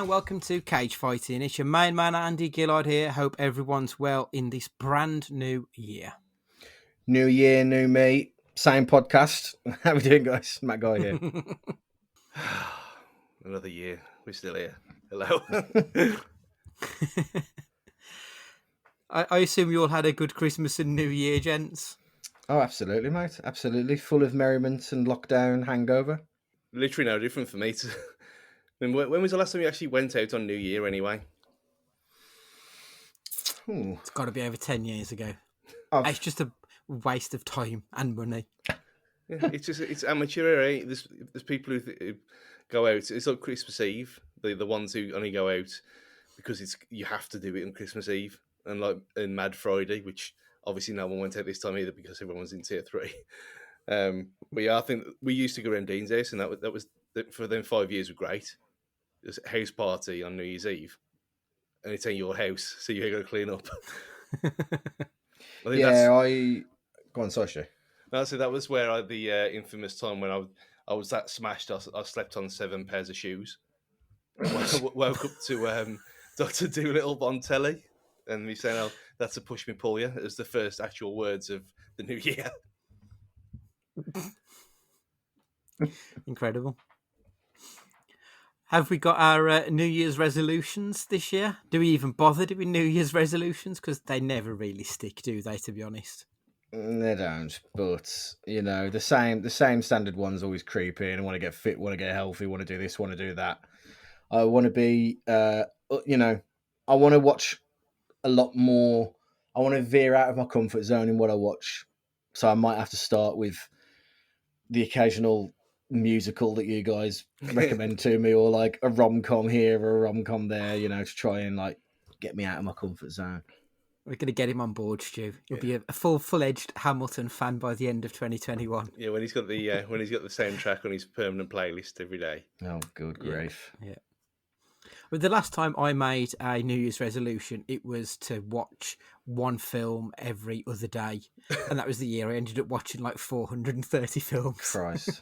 and welcome to Cage Fighting. It's your main man, Andy Gillard here. Hope everyone's well in this brand new year. New year, new me. Same podcast. How we doing, guys? Matt Guy here. Another year. We're still here. Hello. I assume you all had a good Christmas and New Year, gents. Oh, absolutely, mate. Absolutely. Full of merriment and lockdown hangover. Literally no different for me. When was the last time you actually went out on New Year anyway? It's got to be over 10 years ago. It's just a waste of time and money. Yeah, it's amateur, right? There's people who go out. It's like Christmas Eve. The ones who only go out because you have to do it on Christmas Eve, and Mad Friday, which obviously no one went out this time either because everyone was in tier 3. But yeah, I think we used to go around Dean's house, and that was for them 5 years were great. It was a house party on New Year's Eve, and it's in your house, so you got to clean up. Go on, sorry, Stu. So that was where the infamous time when I was that smashed. I slept on 7 pairs of shoes. Woke up to Dr. Dolittle on telly, and me saying, "Oh, that's a push me pull you." It was the first actual words of the new year. Incredible. Have we got our New Year's resolutions this year? Do we even bother doing New Year's resolutions? Because they never really stick, do they, to be honest? They don't, but, you know, the same standard ones always creep in. I want to get fit, want to get healthy, want to do this, want to do that. I want to be, I want to watch a lot more. I want to veer out of my comfort zone in what I watch. So I might have to start with the occasional musical that you guys recommend to me, or like a rom-com here or a rom-com there, you know, to try and like get me out of my comfort zone. We're going to get him on board, Stu. He'll be a full-fledged Hamilton fan by the end of 2021. Yeah, when he's got the soundtrack on his permanent playlist every day. Oh, good grief! Yeah. But the last time I made a New Year's resolution, it was to watch one film every other day, and that was the year I ended up watching like 430 films. Christ.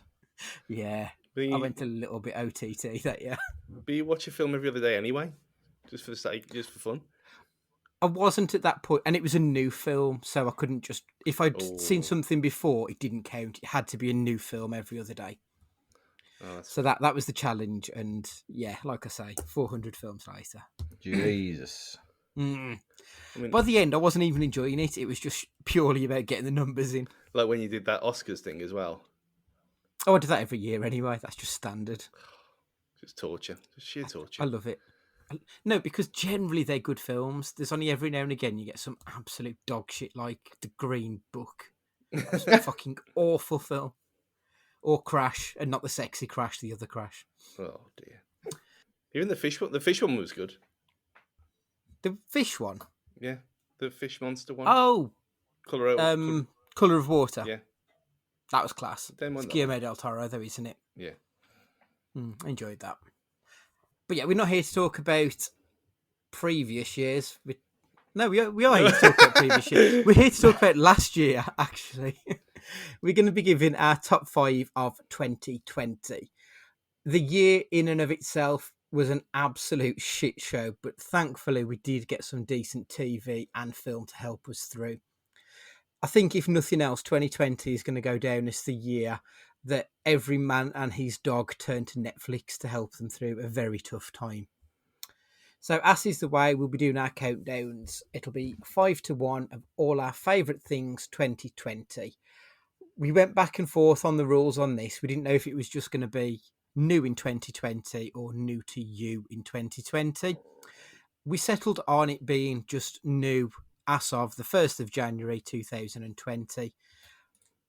Yeah, I went a little bit OTT that year. But you watch a film every other day anyway, just for fun. I wasn't at that point, and it was a new film, so I couldn't just... If I'd seen something before, it didn't count. It had to be a new film every other day. Oh, so that was the challenge, and yeah, like I say, 400 films later. Jesus. I mean, by the end, I wasn't even enjoying it. It was just purely about getting the numbers in. Like when you did that Oscars thing as well. Oh, I do that every year anyway. That's just standard. Just torture. Just sheer torture. I love it. No, because generally they're good films. There's only every now and again you get some absolute dog shit like The Green Book. It's a fucking awful film. Or Crash, and not the sexy Crash, the other Crash. Oh dear. Even the fish one was good. The fish one? Yeah, the fish monster one. Oh, Color of Water. Yeah, that was class. It's Guillermo del Toro, though, isn't it? Yeah. I enjoyed that. But yeah, we're not here to talk about previous years. We are here to talk about previous years. We're here to talk about last year, actually. We're going to be giving our top 5 of 2020. The year in and of itself was an absolute shit show, but thankfully we did get some decent TV and film to help us through. I think if nothing else, 2020 is going to go down as the year that every man and his dog turned to Netflix to help them through a very tough time. So as is the way, we'll be doing our countdowns. It'll be 5-1 of all our favourite things 2020. We went back and forth on the rules on this. We didn't know if it was just going to be new in 2020 or new to you in 2020. We settled on it being just new as of the 1st of January 2020.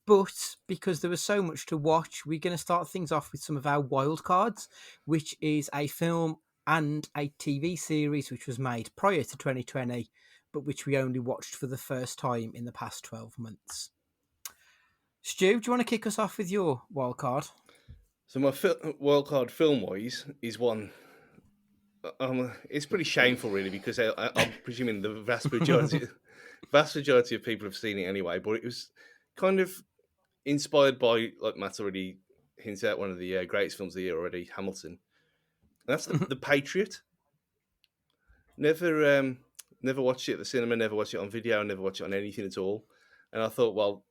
But because there was so much to watch, we're going to start things off with some of our wild cards, which is a film and a TV series which was made prior to 2020, but which we only watched for the first time in the past 12 months. Stu, do you want to kick us off with your wild card? So my wild card film-wise is one... it's pretty shameful, really, because I'm presuming the vast majority of people have seen it anyway, but it was kind of inspired by, like Matt already hinted at, one of the greatest films of the year already, Hamilton. That's the Patriot. Never watched it at the cinema. Never watched it on video. Never watched it on anything at all. And I thought, well,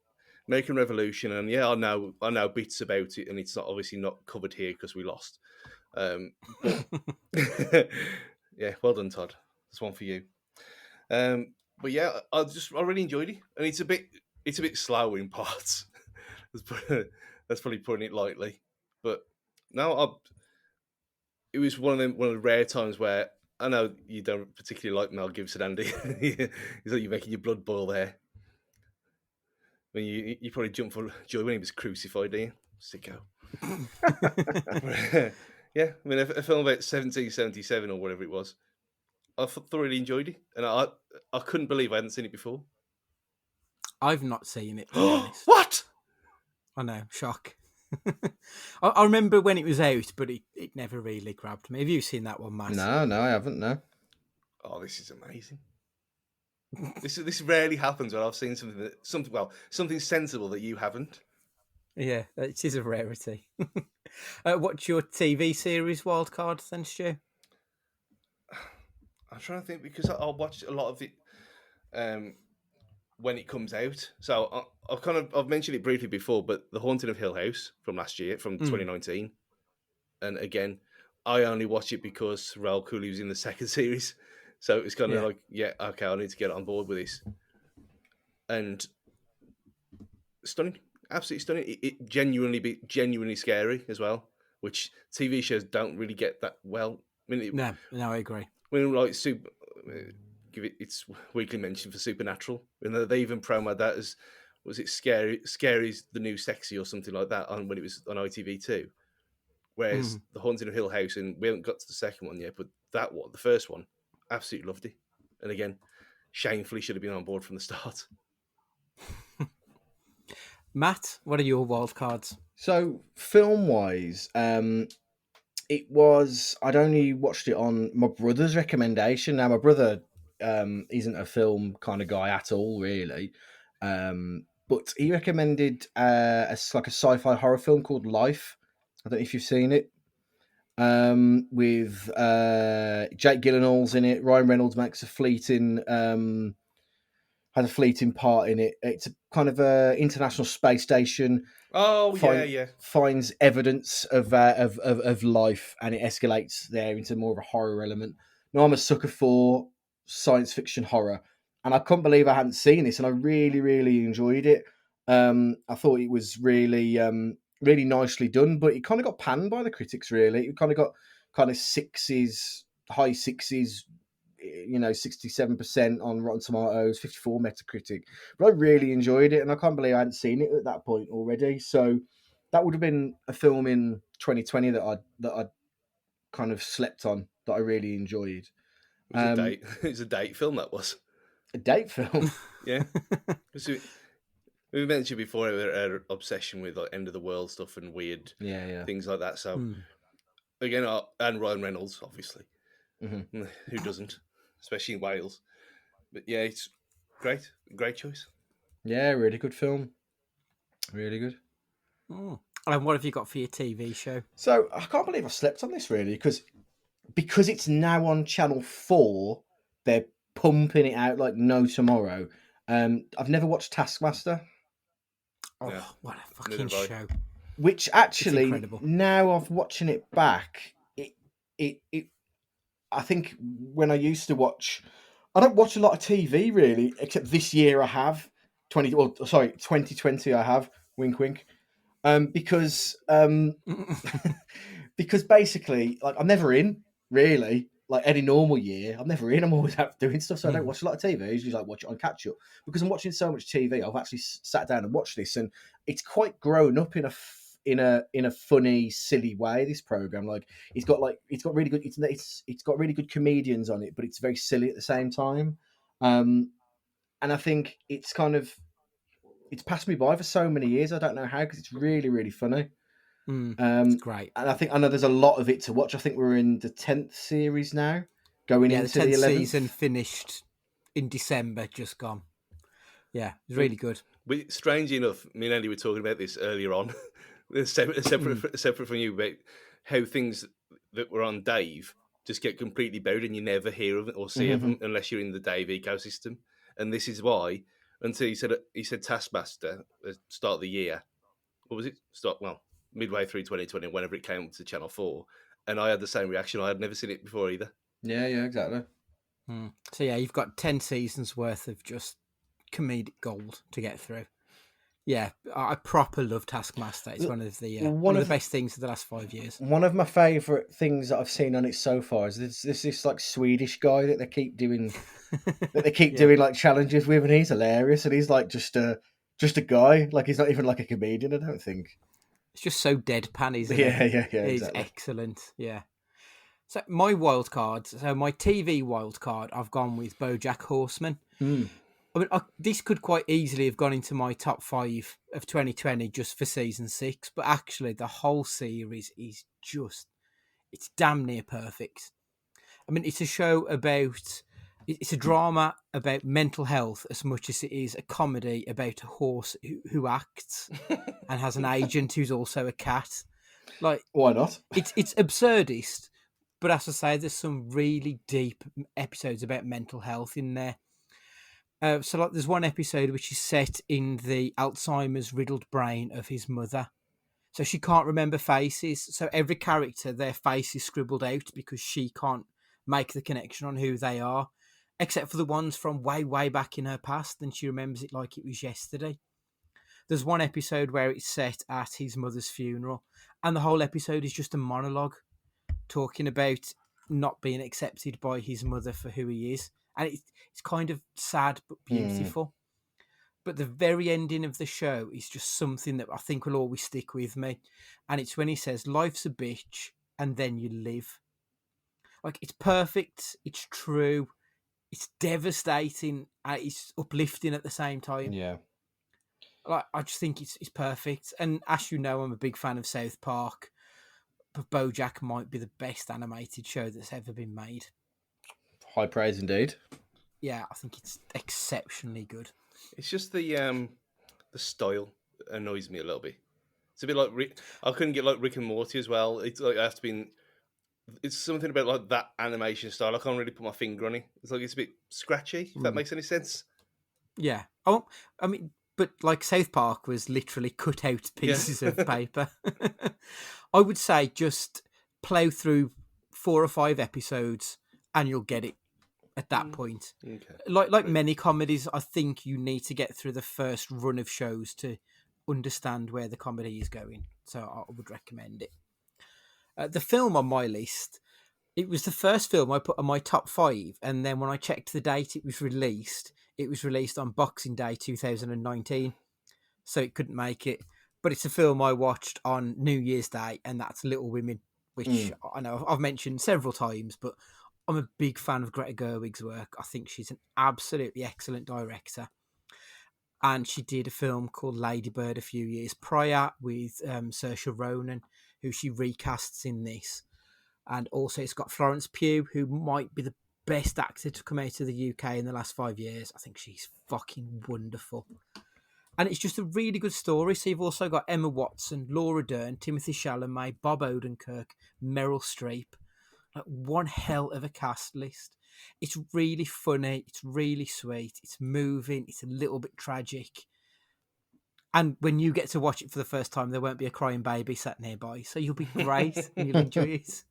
American Revolution, and yeah, I know bits about it, and it's not obviously not covered here because we lost. But yeah, well done, Todd. That's one for you. But yeah, I really enjoyed it, and it's a bit slow in parts. That's probably putting it lightly. But no, it was one of the rare times where I know you don't particularly like Mel Gibson, Andy. It's like you're making your blood boil there. When you probably jumped for joy when he was crucified, do you? Sicko. Yeah, I mean, a film about 1777 or whatever it was. I thoroughly enjoyed it, and I couldn't believe I hadn't seen it before. I've not seen it, to be honest. What? I know, shock. I remember when it was out, but it never really grabbed me. Have you seen that one, Matt? No, I haven't. No. Oh, this is amazing. This rarely happens when I've seen something sensible that you haven't. Yeah, it is a rarity. What's your TV series wildcard then, Stu? I'm trying to think because I'll watch a lot of it when it comes out. So I've mentioned it briefly before, but The Haunting of Hill House from last year, from 2019, and again, I only watch it because Raoul Cooley was in the second series, so it's kind of like, yeah, okay, I need to get on board with this, and stunning, absolutely stunning. It genuinely scary as well, which TV shows don't really get that well. I mean, No, I agree. When like give it its weekly mention for Supernatural, and they even promoted that as, was it Scary's the new sexy or something like that when it was on ITV2. Whereas The Haunting of Hill House, and we haven't got to the second one yet, but that one, the first one, absolutely loved it. And again, shamefully should have been on board from the start. Matt, what are your wildcards? So film wise, it was, I'd only watched it on my brother's recommendation. Now my brother isn't a film kind of guy at all, really, but he recommended like a sci-fi horror film called Life. I don't know if you've seen it. With Jake Gyllenhaal's in it. Ryan Reynolds makes a fleeting has a fleeting part in it. It's a kind of a international space station. Oh, yeah. Finds evidence of life, and it escalates there into more of a horror element. Now, I'm a sucker for science fiction horror, and I couldn't believe I hadn't seen this, and I really, really enjoyed it. I thought it was really, really nicely done, but it kind of got panned by the critics. Really, it kind of got high sixes. 67% on Rotten Tomatoes, 54 Metacritic. But I really enjoyed it, and I can't believe I hadn't seen it at that point already. So that would have been a film in 2020 that I kind of slept on, that I really enjoyed. It was a date. It was a date film. That was a date film. Yeah. We mentioned before our obsession with like end of the world stuff and weird things like that. So again, and Ryan Reynolds, obviously, who doesn't? Especially in Wales. But yeah, it's great choice. Yeah, really good film. Really good. And what have you got for your TV show? So I can't believe I slept on this, really, because it's now on Channel 4. They're pumping it out like no tomorrow. I've never watched Taskmaster. Oh, yeah. What a fucking show! Which actually, now I'm watching it back, it I think when I used to watch, I don't watch a lot of TV really, except this year I have 2020 I have, wink wink, because because basically, like, I'm never in really, like any normal year. I'm never in. I'm always out doing stuff, so I don't watch a lot of TV. I usually like watch it on catch up, because I'm watching so much TV. I've actually sat down and watched this, and it's quite grown up in a funny, silly way. This program, like, it's got really good. It's got really good comedians on it, but it's very silly at the same time. And I think it's passed me by for so many years. I don't know how, because it's really, really funny. It's great, and I know there's a lot of it to watch. I think we're in the 10th series now, going into the 11th season, finished in December, just gone. Yeah, it's really good. But strangely enough, me and Andy were talking about this earlier on, separate from you, about how things that were on Dave just get completely buried, and you never hear of it or see of them unless you're in the Dave ecosystem. And this is why, until he said Taskmaster at the start of the year. What was it? Midway through 2020, whenever it came to Channel 4, and I had the same reaction. I had never seen it before either. Yeah, exactly. So yeah, you've got 10 seasons worth of just comedic gold to get through. Yeah, I proper love Taskmaster. It's one of the best things of the last 5 years. One of my favourite things that I've seen on it so far is this like Swedish guy that they keep doing doing like challenges with, and he's hilarious, and he's like just a guy, like he's not even like a comedian, I don't think. It's just so deadpan, isn't it? Yeah. It's exactly. excellent. Yeah. So my wild card, my TV wild card, I've gone with BoJack Horseman. I mean, this could quite easily have gone into my top 5 of 2020 just for season 6, but actually the whole series is it's damn near perfect. I mean, it's a drama about mental health as much as it is a comedy about a horse who acts and has an agent who's also a cat. Like, why not? It's absurdist, but as I say, there's some really deep episodes about mental health in there. So like there's one episode which is set in the Alzheimer's riddled brain of his mother. So she can't remember faces. So every character, their face is scribbled out because she can't make the connection on who they are, except for the ones from way, way back in her past, and she remembers it like it was yesterday. There's one episode where it's set at his mother's funeral, and the whole episode is just a monologue talking about not being accepted by his mother for who he is. And it's kind of sad but beautiful. But the very ending of the show is just something that I think will always stick with me. And it's when he says, life's a bitch and then you live. Like, it's perfect, it's true, it's devastating, and it's uplifting at the same time. Yeah. Like, I just think it's perfect. And as you know, I'm a big fan of South Park, but BoJack might be the best animated show that's ever been made. High praise indeed. Yeah, I think it's exceptionally good. It's just the style annoys me a little bit. It's a bit like I couldn't get like Rick and Morty as well. It's like it has to be. It's something about like that animation style. I can't really put my finger on it. It's like it's a bit scratchy. If that makes any sense. Yeah. Oh, I mean, but like South Park was literally cut out pieces of paper. I would say just plow through 4 or 5 episodes and you'll get it at that point. Okay. Like many comedies, I think you need to get through the first run of shows to understand where the comedy is going. So I would recommend it. The film on my list, it was the first film I put on my top 5, and then when I checked the date it was released on Boxing Day 2019, so it couldn't make it. But it's a film I watched on New Year's Day, and that's Little Women, which I know I've mentioned several times, but I'm a big fan of Greta Gerwig's work. I think she's an absolutely excellent director. And she did a film called Lady Bird a few years prior with Saoirse Ronan, who she recasts in this. And also it's got Florence Pugh, who might be the best actor to come out of the UK in the last 5 years. I think she's fucking wonderful. And it's just a really good story. So you've also got Emma Watson, Laura Dern, Timothy Chalamet, Bob Odenkirk, Meryl Streep. Like, one hell of a cast list. It's really funny. It's really sweet. It's moving. It's a little bit tragic. And when you get to watch it for the first time, there won't be a crying baby sat nearby. So you'll be great and you'll enjoy it.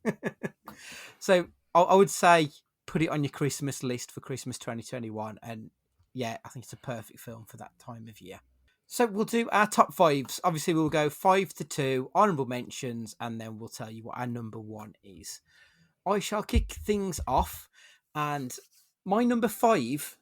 So I would say put it on your Christmas list for Christmas 2021. And yeah, I think it's a perfect film for that time of year. So we'll do our top 5s. Obviously, we'll go 5 to 2, honourable mentions, and then we'll tell you what our number 1 is. I shall kick things off, and my number 5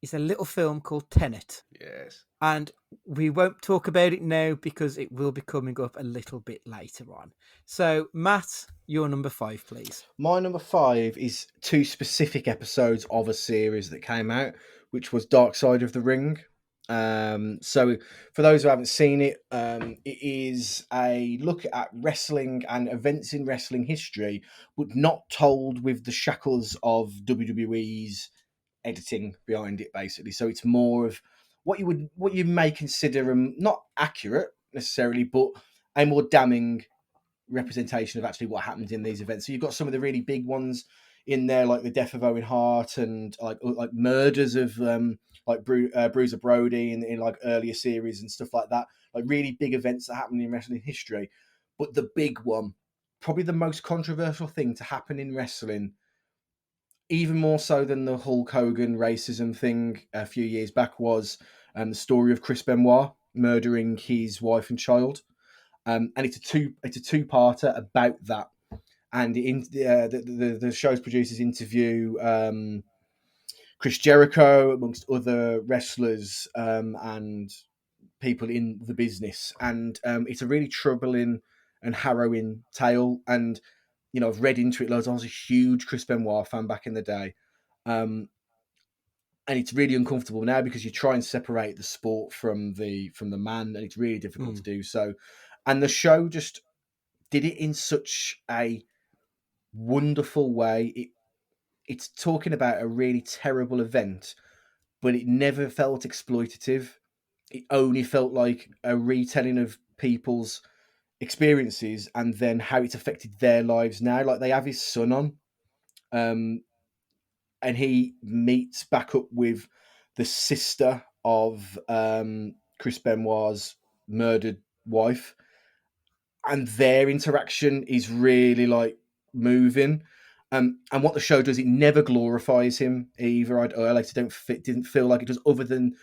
is a little film called Tenet. Yes. And we won't talk about it now because it will be coming up a little bit later on. So, Matt, your number 5, please. My number 5 is 2 specific episodes of a series that came out, which was Dark Side of the Ring. So for those who haven't seen it, it is a look at wrestling and events in wrestling history, but not told with the shackles of WWE's editing behind it, basically. So it's more of what you may consider not accurate necessarily, but a more damning representation of actually what happened in these events. So you've got some of the really big ones in there, like the death of Owen Hart and like murders of Bruiser Brody in like earlier series and stuff like that. Like really big events that happened in wrestling history. But the big one, probably the most controversial thing to happen in wrestling, even more so than the Hulk Hogan racism thing a few years back, was the story of Chris Benoit murdering his wife and child. And it's a two-parter about that. And the show's producers interview Chris Jericho amongst other wrestlers and people in the business, and it's a really troubling and harrowing tale. And I've read into it loads. I was a huge Chris Benoit fan back in the day, and it's really uncomfortable now because you try and separate the sport from the man, and it's really difficult to do so. And the show just did it in such a wonderful way. It's talking about a really terrible event, but it never felt exploitative. It only felt like a retelling of people's experiences and then how it's affected their lives now. Like they have his son on, and he meets back up with the sister of Chris Benoit's murdered wife, and their interaction is really like moving. And what the show does, it never glorifies him either. I didn't feel like it does, other than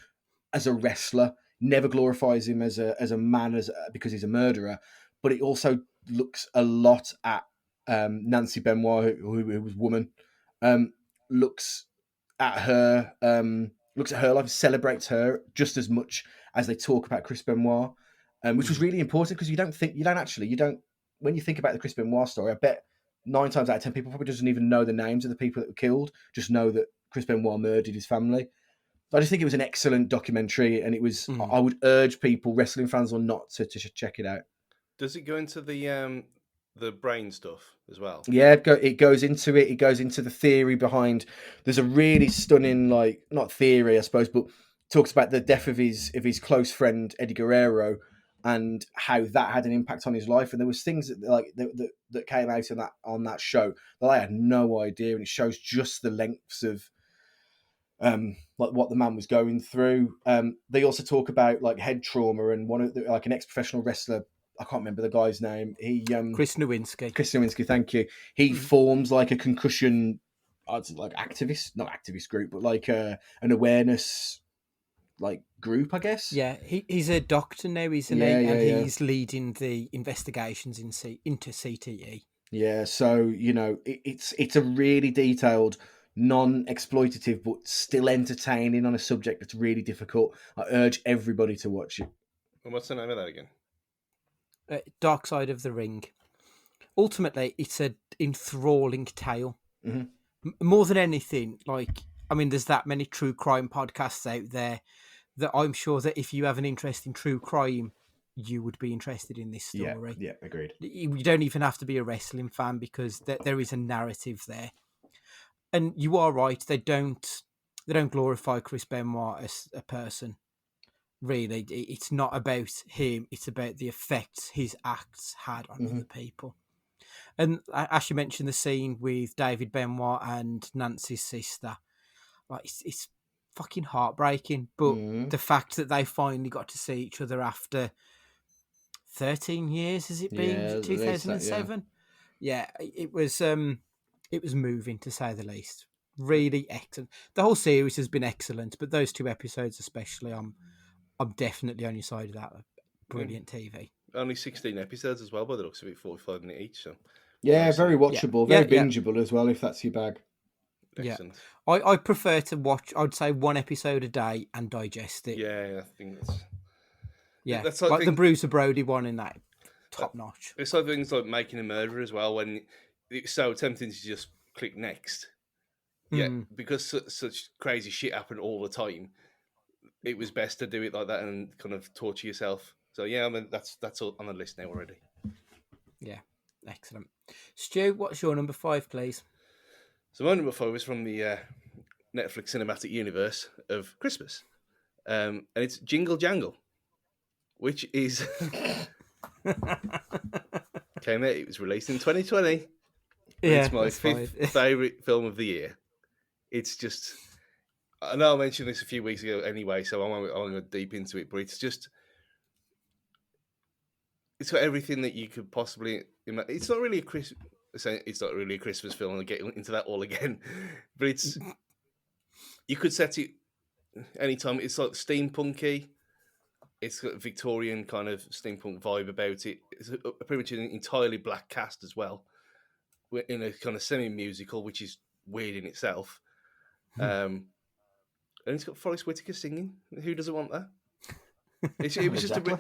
as a wrestler. Never glorifies him as a man, because he's a murderer. But it also looks a lot at Nancy Benoit, who was woman. Looks at her life, celebrates her just as much as they talk about Chris Benoit, which was really important, because you don't when you think about the Chris Benoit story, I bet 9 times out of 10 people probably doesn't even know the names of the people that were killed, just know that Chris Benoit murdered his family. I just think it was an excellent documentary, and it was. I would urge people, wrestling fans or not, to check it out. Does it go into the brain stuff as well? Yeah, it goes into it. It goes into the theory behind. There's a really stunning, like, not theory, I suppose, but talks about the death of his close friend Eddie Guerrero, and how that had an impact on his life. And there was things that came out on that show that I had no idea, and it shows just the lengths of like what the man was going through. They also talk about like head trauma, and one of like an ex-professional wrestler, I can't remember the guy's name. He Chris Nowinski. Chris Nowinski, thank you. He forms like a concussion, like not activist group, but like an awareness like group, I guess. Yeah, he's a doctor now, isn't he? And he's leading the investigations into CTE. Yeah, so it's a really detailed, non-exploitative, but still entertaining on a subject that's really difficult. I urge everybody to watch it. And what's the name of that again? Dark Side of the Ring. Ultimately, it's an enthralling tale. More than anything, there's that many true crime podcasts out there that I'm sure that if you have an interest in true crime, you would be interested in this story. Yeah, agreed. You don't even have to be a wrestling fan, because there is a narrative there. And you are right; they don't glorify Chris Benoit as a person. Really, it's not about him; it's about the effects his acts had on other people. And as you mentioned, the scene with David Benoit and Nancy's sister, like it's fucking heartbreaking. But the fact that they finally got to see each other after 13 years, has it been? Yeah, 2007? Yeah, it was moving, to say the least. Really excellent. The whole series has been excellent, but those 2 episodes especially, I'm definitely on your side of that. Brilliant TV. Only 16 episodes as well, by the looks of it, 45 minutes each. So yeah, very watchable, very bingeable as well, if that's your bag. Excellent. Yeah, I prefer to watch, I'd say, 1 episode a day and digest it. Yeah, I think that's... Yeah, that's like the Bruiser Brody one in that, top notch. It's like things like Making a Murderer as well, when it's so tempting to just click next. Yeah, because such crazy shit happened all the time, it was best to do it like that and kind of torture yourself. So yeah, that's all on the list now already. Yeah, excellent. Stu, what's your number 5, please? So my number 5 is from the Netflix cinematic universe of Christmas, and it's Jingle Jangle, which is came out. It was released in 2020. And Yeah, it's my that's fifth fine. favorite film of the year. It's just, I know I mentioned this a few weeks ago anyway, so I won't go deep into it, but it's got everything that you could possibly imagine. It's not really a Christmas film. I'll get into that all again, but you could set it anytime. It's like steampunky. It's got a Victorian kind of steampunk vibe about it. It's pretty much an entirely black cast as well, in a kind of semi-musical, which is weird in itself. And it's got Forrest Whitaker singing. Who doesn't want that? It was Exactly.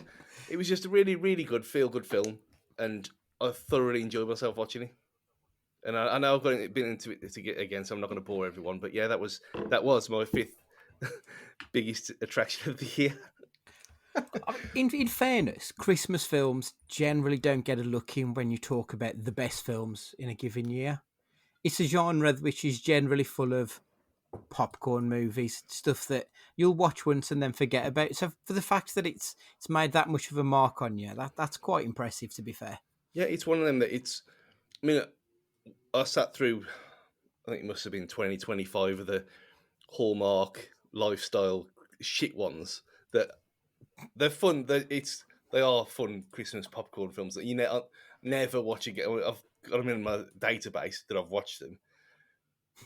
it was just a really, really good feel-good film, and I thoroughly enjoyed myself watching it. And I know I've been into it again, so I'm not going to bore everyone. But yeah, that was my fifth biggest attraction of the year. In fairness, Christmas films generally don't get a look in when you talk about the best films in a given year. It's a genre which is generally full of popcorn movies, stuff that you'll watch once and then forget about. So for the fact that it's made that much of a mark on you, that's quite impressive, to be fair. Yeah, it's one of them that I mean, I sat through, I think it must have been 2025 of the Hallmark lifestyle shit ones that they're fun. They are fun Christmas popcorn films that you never watch again. I've got them in my database that I've watched them,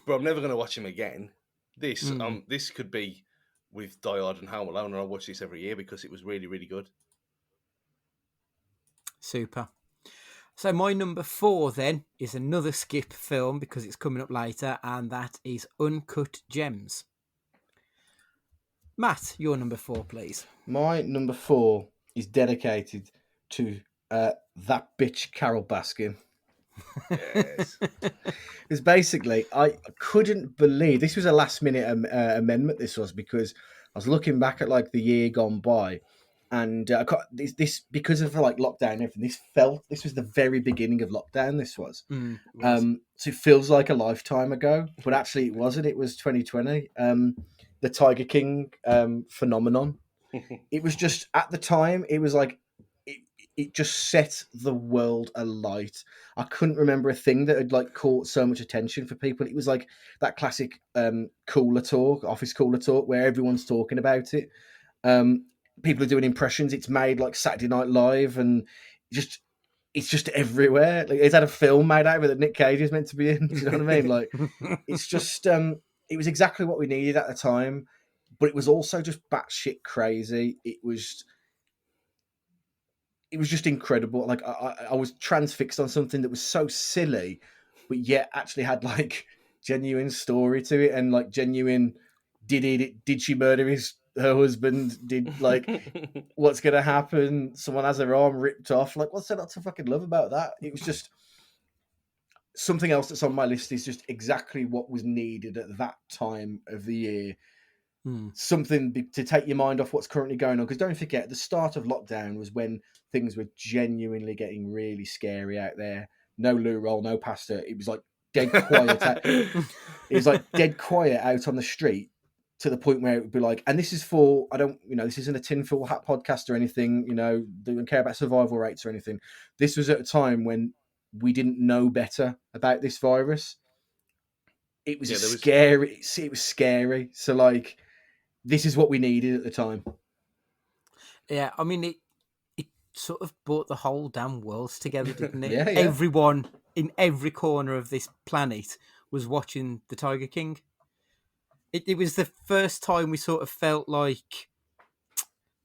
but I'm never going to watch them again. This could be with Die Hard and Home Alone, and I watch this every year because it was really, really good. Super. So my number 4 then is another skip film because it's coming up later, and that is Uncut Gems. Matt, your number 4, please. My number 4 is dedicated to that bitch Carol Baskin. Yes. Because basically, I couldn't believe this was a last minute amendment. This was because I was looking back at like the year gone by, and this because of like lockdown and everything. This was the very beginning of lockdown. This was. So it feels like a lifetime ago, but actually it wasn't. It was 2020. The Tiger King phenomenon. It was just at the time. It was like it just set the world alight. I couldn't remember a thing that had like caught so much attention for people. It was like that classic office cooler talk, where everyone's talking about it. People are doing impressions. It's made like Saturday Night Live, and it's just everywhere. Like it's had a film made out of it that Nick Cage is meant to be in. Do you know what I mean? Like it's just it was exactly what we needed at the time, but it was also just batshit crazy. It was just incredible. Like I was transfixed on something that was so silly, but yet actually had like genuine story to it, and like genuine. Did she murder her husband? Did like what's gonna happen? Someone has her arm ripped off. Like what's there not to fucking love about that? It was just something else that's on my list. Is just exactly what was needed at that time of the year. Something to take your mind off what's currently going on. Because don't forget, the start of lockdown was when things were genuinely getting really scary out there. No loo roll, no pasta. It was like dead quiet. It was like dead quiet out on the street, to the point where it would be like, and this is for, this isn't a tinfoil hat podcast or anything, don't care about survival rates or anything. This was at a time when we didn't know better about this virus. It was scary. It was scary. So like, this is what we needed at the time. Yeah, I mean, it sort of brought the whole damn world together, didn't it? Yeah. Everyone in every corner of this planet was watching the Tiger King. It was the first time we sort of felt like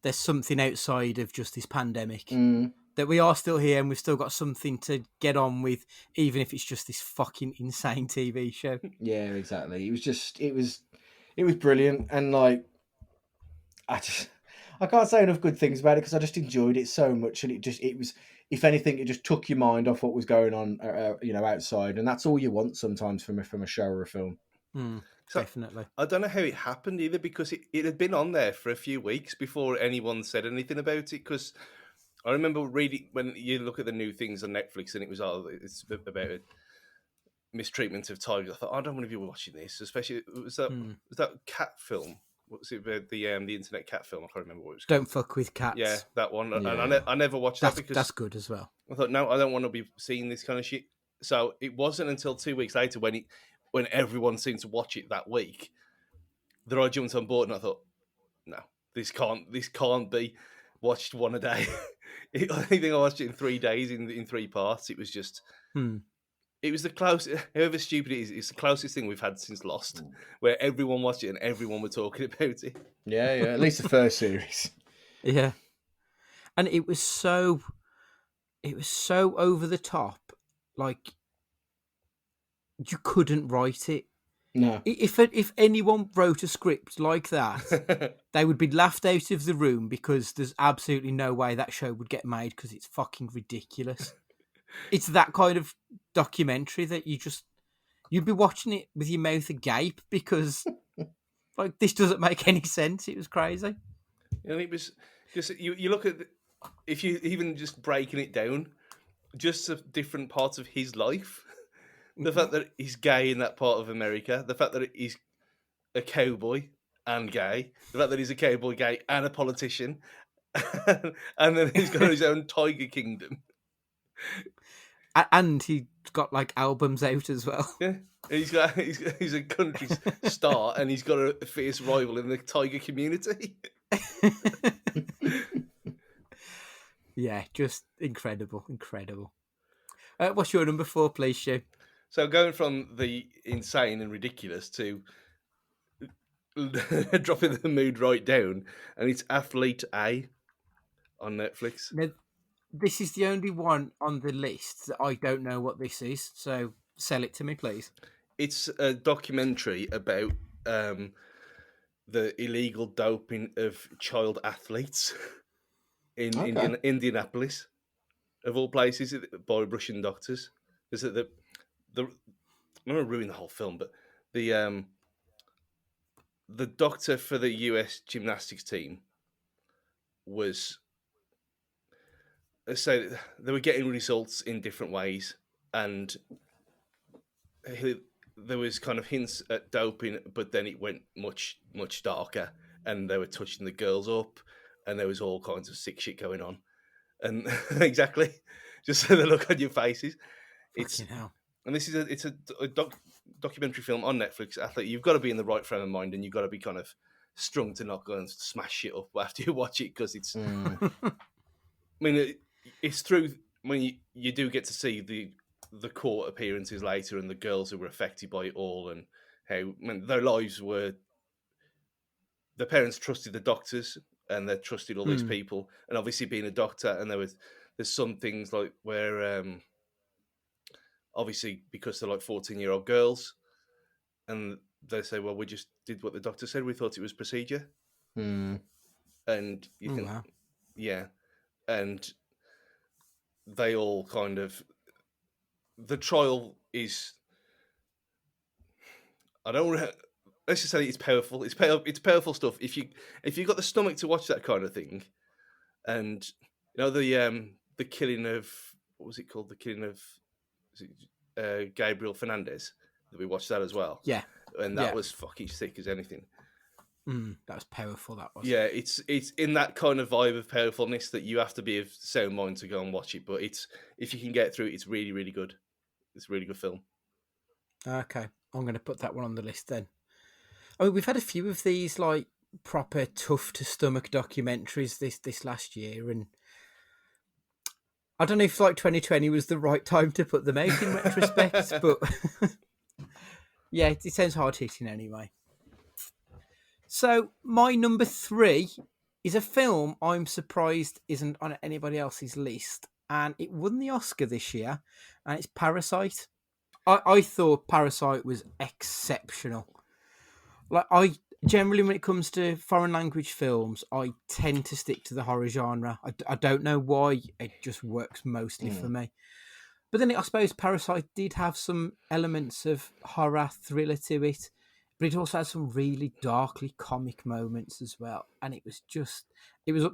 there's something outside of just this pandemic. That we are still here and we've still got something to get on with, even if it's just this fucking insane TV show. Yeah, exactly. It was brilliant, and like I can't say enough good things about it because I just enjoyed it so much, and it was, if anything, it just took your mind off what was going on, outside, and that's all you want sometimes from a show or a film. So, definitely. I don't know how it happened either, because it had been on there for a few weeks before anyone said anything about it. Because I remember reading, when you look at the new things on Netflix, and it's about mistreatment of tigers. I thought, I don't want to be watching this, especially was that cat film what's it? The internet cat film. I can't remember what it was called. Don't Fuck with Cats. Yeah, that one. And Yeah. I never watched that because That's good as well. I thought, no, I don't want to be seeing this kind of shit. So it wasn't until 2 weeks later when everyone seemed to watch it that week that I jumped on board, and I thought, no, this can't be watched one a day. I think I watched it in 3 days in 3 parts. It was just, it was the closest. However stupid it is, it's the closest thing we've had since Lost, where everyone watched it and everyone were talking about it. Yeah. At least the first series. Yeah. And it was so over the top. Like, you couldn't write it. No. If anyone wrote a script like that, they would be laughed out of the room because there's absolutely no way that show would get made because it's fucking ridiculous. It's that kind of documentary that you'd be watching it with your mouth agape because like this doesn't make any sense. It was crazy. And it was just you look at if you even just breaking it down, just the different parts of his life. The fact that he's gay in that part of America, the fact that he's a cowboy and gay, the fact that he's a cowboy, gay, and a politician, and then he's got his own tiger kingdom. And he got like albums out as well. Yeah, he's a country star, and he's got a fierce rival in the tiger community. Yeah, just incredible. What's your number 4, please, Stu? So going from the insane and ridiculous to dropping the mood right down, and it's Athlete A on Netflix. Now, this is the only one on the list that I don't know what this is, so sell it to me, please. It's a documentary about the illegal doping of child athletes in Indianapolis, of all places, by Russian doctors. Is that I'm going to ruin the whole film, but the doctor for the US gymnastics team was, so they were getting results in different ways, and there was kind of hints at doping, but then it went much darker, and they were touching the girls up, and there was all kinds of sick shit going on, and exactly, just so the look on your faces, it's. Hell. And this is a documentary film on Netflix. Athlete, you've got to be in the right frame of mind, and you've got to be kind of strung to not go and smash shit up after you watch it, because it's. I mean, it's through when you do get to see the court appearances later, and the girls who were affected by it all, and how their lives were. Their parents trusted the doctors, and they trusted all these people, and obviously being a doctor, and there's some things like where. Obviously, because they're like 14-year-old girls, and they say, well, we just did what the doctor said. We thought it was procedure. And you think, wow. Yeah. And they all kind of, the trial is, let's just say it's powerful. It's powerful stuff. If you've got the stomach to watch that kind of thing, and you know the killing of, what was it called? The killing of Gabriel Fernandez. We watched that as well. Yeah, and that was fucking sick as anything. That was powerful. That was. Yeah, it's in that kind of vibe of powerfulness that you have to be of sound mind to go and watch it. But if you can get through it, it's really, really good. It's a really good film. Okay, I'm going to put that one on the list then. I mean, we've had a few of these like proper tough to stomach documentaries this last year, and I don't know if like 2020 was the right time to put them out in retrospect, but yeah, it sounds hard hitting anyway. So my number 3 is a film I'm surprised isn't on anybody else's list, and it won the Oscar this year, and it's Parasite. I thought Parasite was exceptional. Like, I generally, when it comes to foreign language films, I tend to stick to the horror genre. I don't know why, it just works mostly for me. But then I suppose Parasite did have some elements of horror thriller to it, but it also had some really darkly comic moments as well. And it was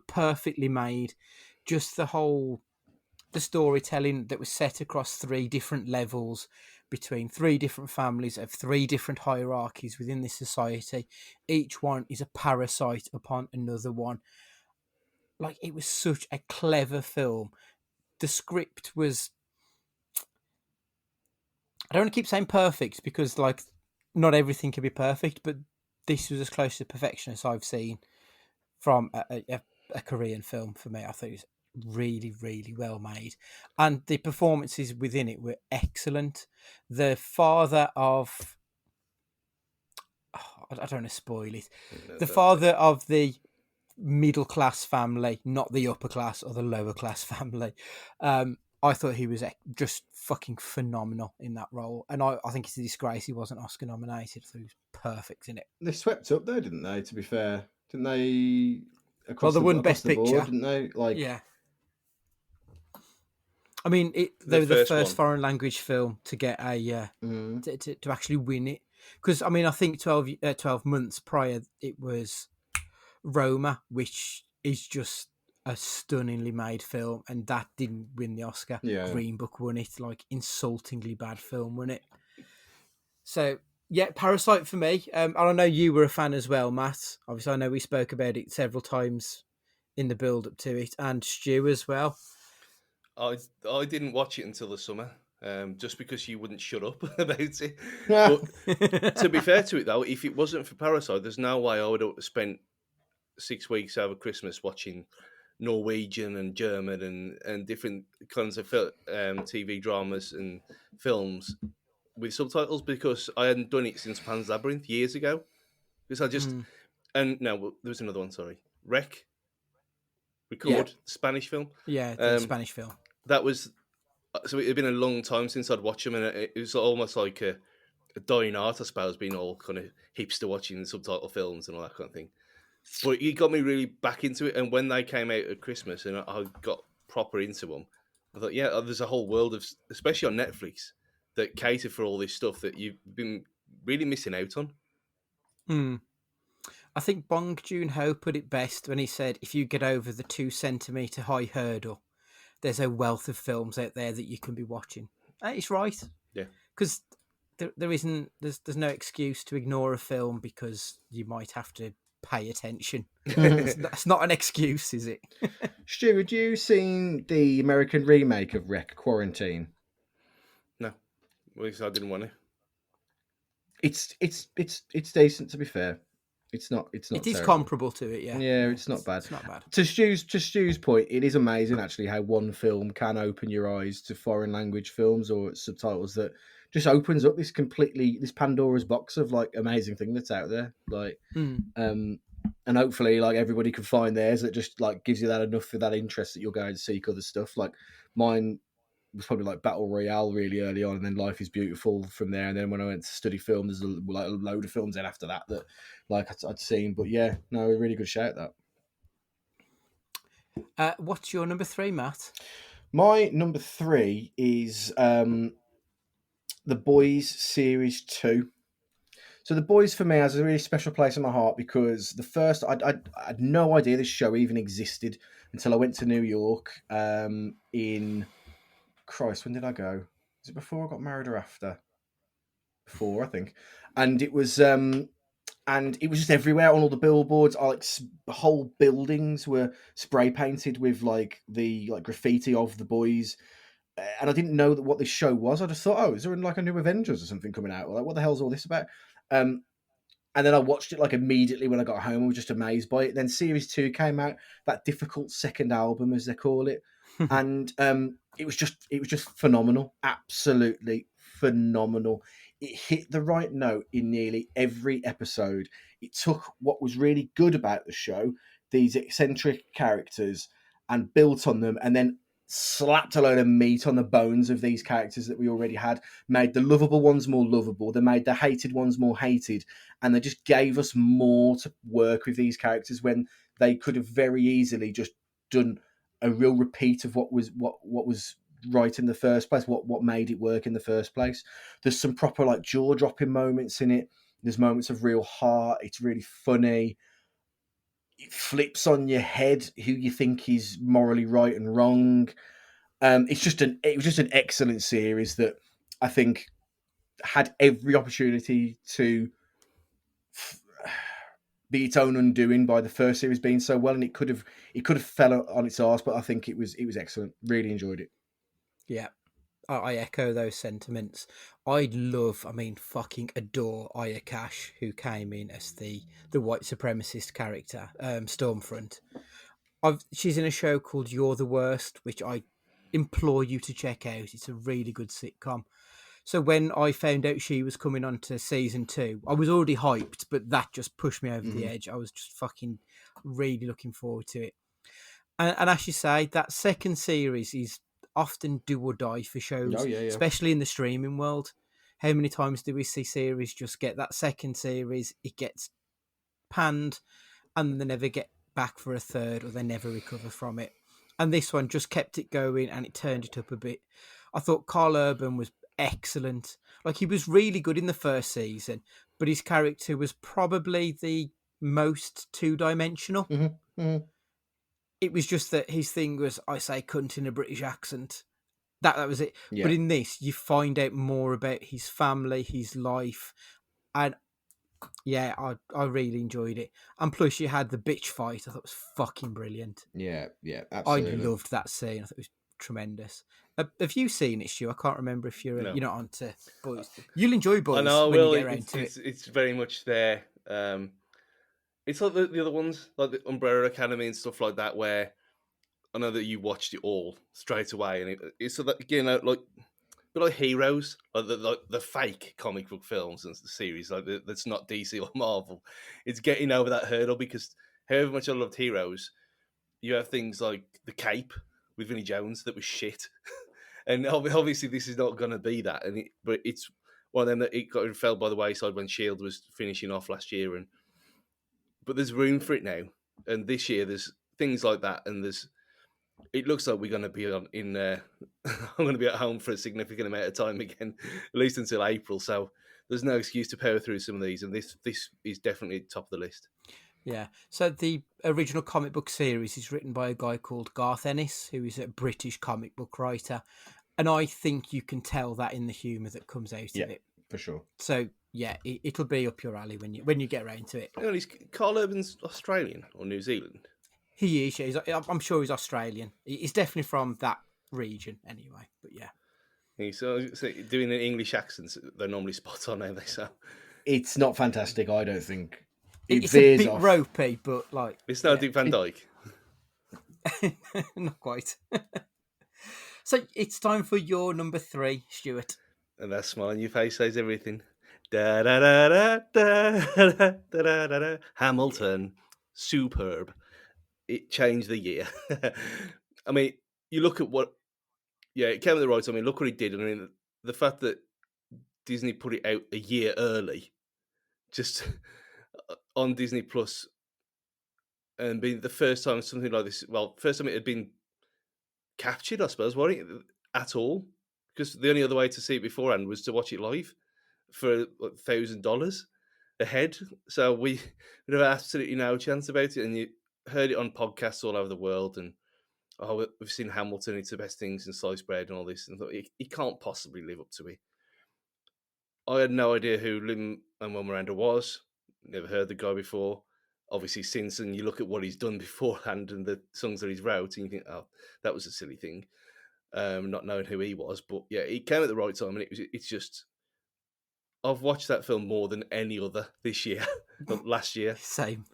perfectly made. Just the whole the storytelling that was set across 3 different levels between 3 different families of 3 different hierarchies within this society. Each one is a parasite upon another one. Like, it was such a clever film. The script was, I don't want to keep saying perfect because, like, not everything can be perfect, but this was as close to perfection as I've seen from a Korean film for me. I thought it was really, really well made. And the performances within it were excellent. The father of... I don't want to spoil it. The father of the middle class family, not the upper class or the lower class family. I thought he was just fucking phenomenal in that role, and I think it's a disgrace he wasn't Oscar nominated. I thought he was perfect in it. They swept up though, didn't they? To be fair, didn't they? They won Best the board, Picture, didn't they? Like, yeah. I mean, they were the first foreign language film to get a to actually win it. Because I mean, I think 12 months prior it was Roma, which is just a stunningly made film, and that didn't win the Oscar. Yeah. Green Book won it. Like, insultingly bad film, won it. So yeah, Parasite for me. And I know you were a fan as well, Matt. Obviously, I know we spoke about it several times in the build up to it, and Stu as well. I didn't watch it until the summer, just because you wouldn't shut up about it. But to be fair to it, though, if it wasn't for Parasite, there's no way I would have spent 6 weeks over Christmas watching Norwegian and German and different kinds of TV dramas and films with subtitles, because I hadn't done it since Pan's Labyrinth years ago. Because I just and no, there was another one. Sorry, Spanish film. Yeah, the Spanish film. That was so. It had been a long time since I'd watched them, and it was almost like a dying art, I suppose, being all kind of hipster watching subtitle films and all that kind of thing. But it got me really back into it, and when they came out at Christmas and I got proper into them, I thought, yeah, there's a whole world of, especially on Netflix, that cater for all this stuff that you've been really missing out on. I think Bong Joon-ho put it best when he said, if you get over the 2 centimetre high hurdle, there's a wealth of films out there that you can be watching. And it's right. Yeah. Because there's no excuse to ignore a film because you might have to pay attention. That's not an excuse, is it? Stu, had you seen the American remake of Wreck, Quarantine? No. Well, I didn't want to. It's decent, to be fair. It's not. It is terrible. comparable to it, yeah. Yeah, it's not bad. It's not bad. To Stu's point, it is amazing actually how one film can open your eyes to foreign language films or subtitles that just opens up this Pandora's box of like amazing thing that's out there. Like, and hopefully like everybody can find theirs that just like gives you that enough for that interest that you'll go and seek other stuff. Like mine was probably like Battle Royale really early on, and then Life is Beautiful from there. And then when I went to study film, there's like a load of films then after that like I'd seen. But yeah, no, a really good shout that. What's your number 3, Matt? My number 3 is The Boys Series 2. So The Boys for me has a really special place in my heart because the first, I had no idea this show even existed until I went to New York in... Christ, when did I go? Was it before I got married or after? Before, I think. And it was just everywhere on all the billboards. Whole buildings were spray painted with like the graffiti of The Boys. And I didn't know what this show was. I just thought, is there like a new Avengers or something coming out? Like, what the hell's all this about? And then I watched it like immediately when I got home. I was just amazed by it. Then Series 2 came out, that difficult second album, as they call it. And it was just phenomenal. Absolutely phenomenal. It hit the right note in nearly every episode. It took what was really good about the show, these eccentric characters, and built on them, and then slapped a load of meat on the bones of these characters that we already had, made the lovable ones more lovable, they made the hated ones more hated, and they just gave us more to work with these characters when they could have very easily just done a real repeat of what was right in the first place, what made it work in the first place. There's some proper like jaw-dropping moments in it. There's moments of real heart. It's really funny. It flips on your head who you think is morally right and wrong. It was just an excellent series that I think had every opportunity to be its own undoing by the first series being so well, and it could have fell on its arse, but I think it was excellent. Really enjoyed it. Yeah, I echo those sentiments. I mean, fucking adore Aya Cash, who came in as the white supremacist character, Stormfront. She's in a show called You're the Worst, which I implore you to check out. It's a really good sitcom. So when I found out she was coming on to season 2, I was already hyped, but that just pushed me over the edge. I was just fucking really looking forward to it. And as you say, that second series is often do or die for shows, Oh, yeah. especially in the streaming world. How many times do we see series just get that second series, it gets panned, and they never get back for a third, or they never recover from it? And this one just kept it going, and it turned it up a bit. I thought Carl Urban was excellent. Like, he was really good in the first season, but his character was probably the most two-dimensional. It was just that his thing was, I say cunt in a British accent. That was it. Yeah. But in this, you find out more about his family, his life, and yeah, I really enjoyed it. And plus, you had the bitch fight. I thought it was fucking brilliant. Yeah, I absolutely. loved that scene. I thought it was tremendous. Have you seen it, Stu? I can't remember if you're No. you're not onto Boys. You'll enjoy Boys I know. when Well, you get around to it. it's very much there. It's like the other ones, like the Umbrella Academy and stuff like that, where I know that you watched it all straight away, and it's so that, you know, like Heroes, like the fake comic book films and series, like that's not DC or Marvel. It's getting over that hurdle, because however much I loved Heroes, you have things like The Cape with Vinnie Jones that was shit, and obviously this is not going to be that, but it's one of them that it fell by the wayside when Shield was finishing off last year, but there's room for it now, and this year there's things like that, and it looks like we're going to be I'm going to be at home for a significant amount of time again, at least until April. So there's no excuse to power through some of these, and this is definitely top of the list. Yeah. So the original comic book series is written by a guy called Garth Ennis, who is a British comic book writer, and I think you can tell that in the humour that comes out of it. For sure. So yeah, it'll be up your alley when you get around to it. Hang on, is Carl Urban's Australian or New Zealand? He is. Yeah, I'm sure he's Australian. He's definitely from that region, anyway. But yeah. So doing an English accent, they're normally spot on, aren't they? So It's not fantastic, I don't think. It's veers a bit off. ropey, but like it's no Dick Van Dyke. not quite. So it's time for your number 3, Stuart. And that smile on your face says everything. Da da da da da da da da da. Hamilton, superb. It changed the year. I mean, you look at it came at the right time. I mean, look what it did. I mean, the fact that Disney put it out a year early, just on Disney Plus, and being the first time something like this. Well, first time it had been captured, I suppose, wasn't it, at all? Because the only other way to see it beforehand was to watch it live for $1,000 a head. So we would have absolutely no chance about it. And you heard it on podcasts all over the world, and we've seen Hamilton, it's the best thing since sliced bread and all this, and I thought he can't possibly live up to it. I had no idea who Lin-Manuel Miranda was. Never heard the guy before. Obviously, since, and you look at what he's done beforehand and the songs that he's wrote, and you think, oh, that was a silly thing, not knowing who he was. But yeah, he came at the right time, and it's just, I've watched that film more than any other this year, last year. Same.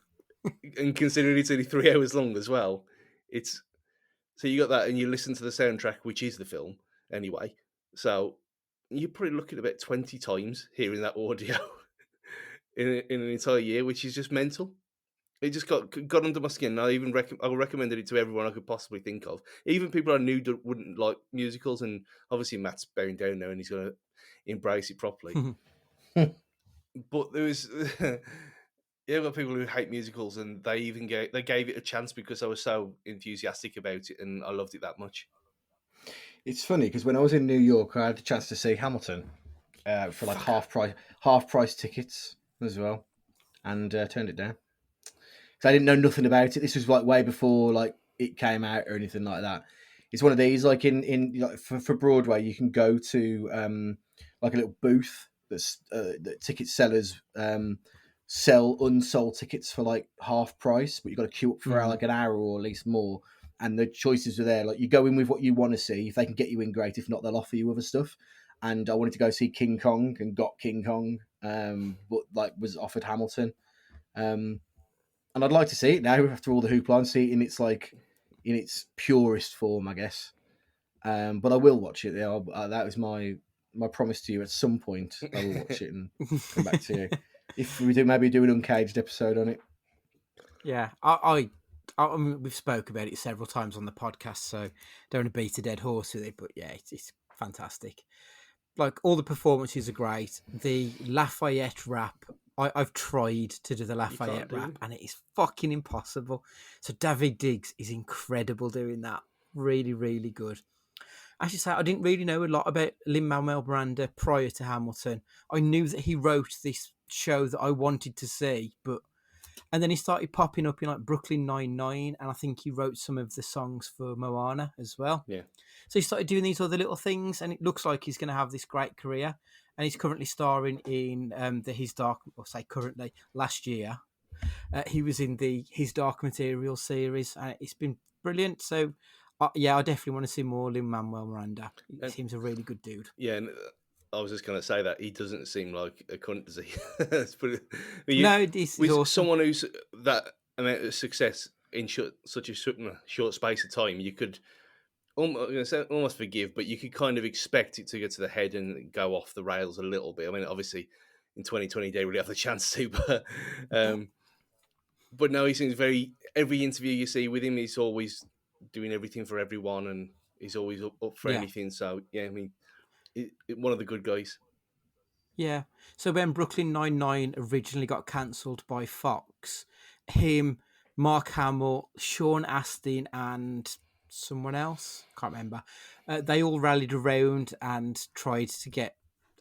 And considering it's only 3 hours long as well, so you got that, and you listen to the soundtrack, which is the film anyway. So you're probably looking at about 20 times hearing that audio in an entire year, which is just mental. It just got under my skin. I recommended it to everyone I could possibly think of, even people I knew that wouldn't like musicals. And obviously Matt's bearing down now, and he's going to embrace it properly. But there was, I've got people who hate musicals, and they gave it a chance because I was so enthusiastic about it, and I loved it that much. It's funny because when I was in New York, I had the chance to see Hamilton for like half price tickets as well, and turned it down. So I didn't know nothing about it. This was like way before like it came out or anything like that. It's one of these, like in like for Broadway, you can go to like a little booth that ticket sellers sell unsold tickets for like half price, but you've got to queue up for like an hour or at least more. And the choices are there. Like you go in with what you want to see. If they can get you in, great. If not, they'll offer you other stuff. And I wanted to go see King Kong and got King Kong, but like was offered Hamilton. And I'd like to see it now after all the hoopla and see it in its like in its purest form, I guess. But I will watch it. Yeah, that was my promise to you. At some point, I will watch it and come back to you. If we do, maybe do an uncaged episode on it. Yeah, I mean, we've spoke about it several times on the podcast, so don't want to beat a dead horse with it. But yeah, it's fantastic. Like all the performances are great. The Lafayette rap, I've tried to do the Lafayette rap, and it is fucking impossible. So David Diggs is incredible doing that. Really, really good. I should say I didn't really know a lot about Lin-Manuel Miranda prior to Hamilton. I knew that he wrote this show that I wanted to see, and then he started popping up in like Brooklyn Nine-Nine, and I think he wrote some of the songs for Moana as well. Yeah. So he started doing these other little things, and it looks like he's going to have this great career. And he's currently starring in last year, he was in the His Dark Material series, and it's been brilliant. So, yeah, I definitely want to see more Lin-Manuel Miranda. He seems a really good dude. Yeah, and I was just going to say that he doesn't seem like a cunt, does he? No, this is awesome. Someone who's that amount of success in such a short space of time, you could almost forgive, but you could kind of expect it to get to the head and go off the rails a little bit. I mean, obviously, in 2020, they really have the chance to, but no, he seems every interview you see with him, he's always doing everything for everyone, and he's always up for anything. So yeah, I mean, one of the good guys. Yeah. So when Brooklyn Nine-Nine originally got cancelled by Fox, him, Mark Hamill, Sean Astin, and someone else, can't remember, they all rallied around and tried to get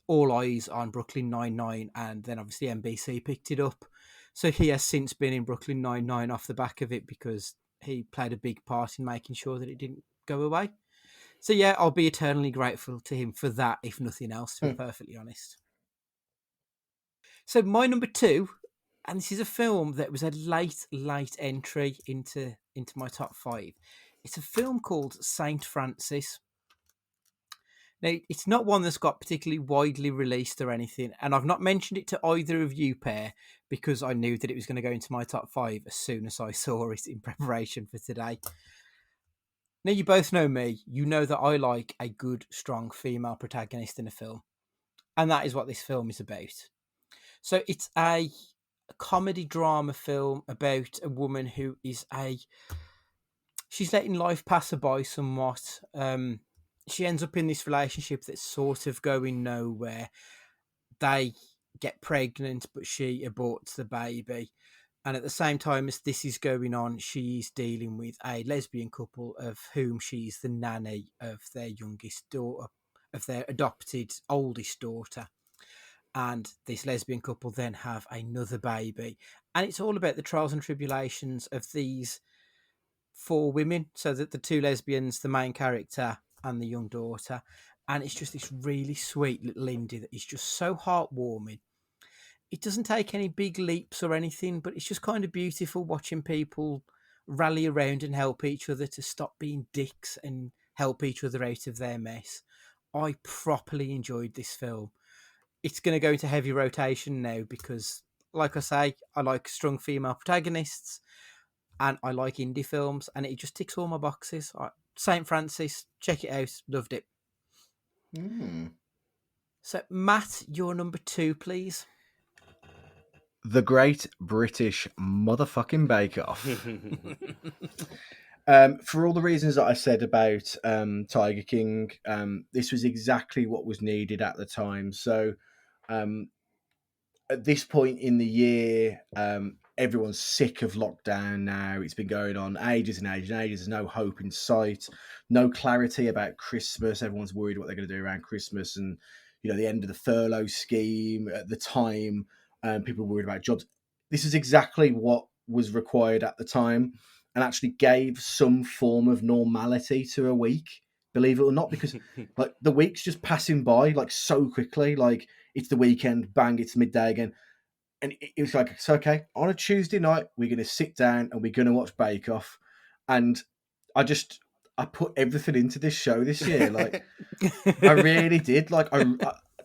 all eyes on Brooklyn Nine-Nine, and then obviously NBC picked it up. So he has since been in Brooklyn Nine-Nine off the back of it because he played a big part in making sure that it didn't go away. So yeah, I'll be eternally grateful to him for that, if nothing else, to be perfectly honest. So my number 2, and this is a film that was a late entry into my top 5. It's a film called Saint Francis. Now, it's not one that's got particularly widely released or anything, and I've not mentioned it to either of you pair because I knew that it was going to go into my top 5 as soon as I saw it in preparation for today. Now, you both know me. You know that I like a good, strong female protagonist in a film, and that is what this film is about. So it's a comedy drama film about a woman who is she's letting life pass her by somewhat. She ends up in this relationship that's sort of going nowhere. They get pregnant, but she aborts the baby. And at the same time as this is going on, she's dealing with a lesbian couple of whom she's the nanny of their youngest daughter, of their adopted oldest daughter. And this lesbian couple then have another baby. And it's all about the trials and tribulations of these 4 women. So that the 2 lesbians, the main character and the young daughter. And it's just this really sweet little indie that is just so heartwarming. It doesn't take any big leaps or anything, but it's just kind of beautiful watching people rally around and help each other to stop being dicks and help each other out of their mess. I properly enjoyed this film. It's going to go into heavy rotation now because, like I say, I like strong female protagonists and I like indie films, and it just ticks all my boxes. St. Francis, check it out. Loved it. So, Matt, your number 2, please. The Great British Motherfucking Bake Off. For all the reasons that I said about Tiger King, this was exactly what was needed at the time. So at this point in the year, everyone's sick of lockdown now. It's been going on ages and ages and ages. There's no hope in sight, no clarity about Christmas. Everyone's worried what they're going to do around Christmas and, the end of the furlough scheme at the time. People were worried about jobs. This is exactly what was required at the time. and actually gave some form of normality to a week, believe it or not, because like the week's just passing by like so quickly. Like it's the weekend, bang, it's midday again. And it was like, it's okay. On a Tuesday night, we're going to sit down and we're going to watch Bake Off. And I put everything into this show this year. Like, I really did. Like,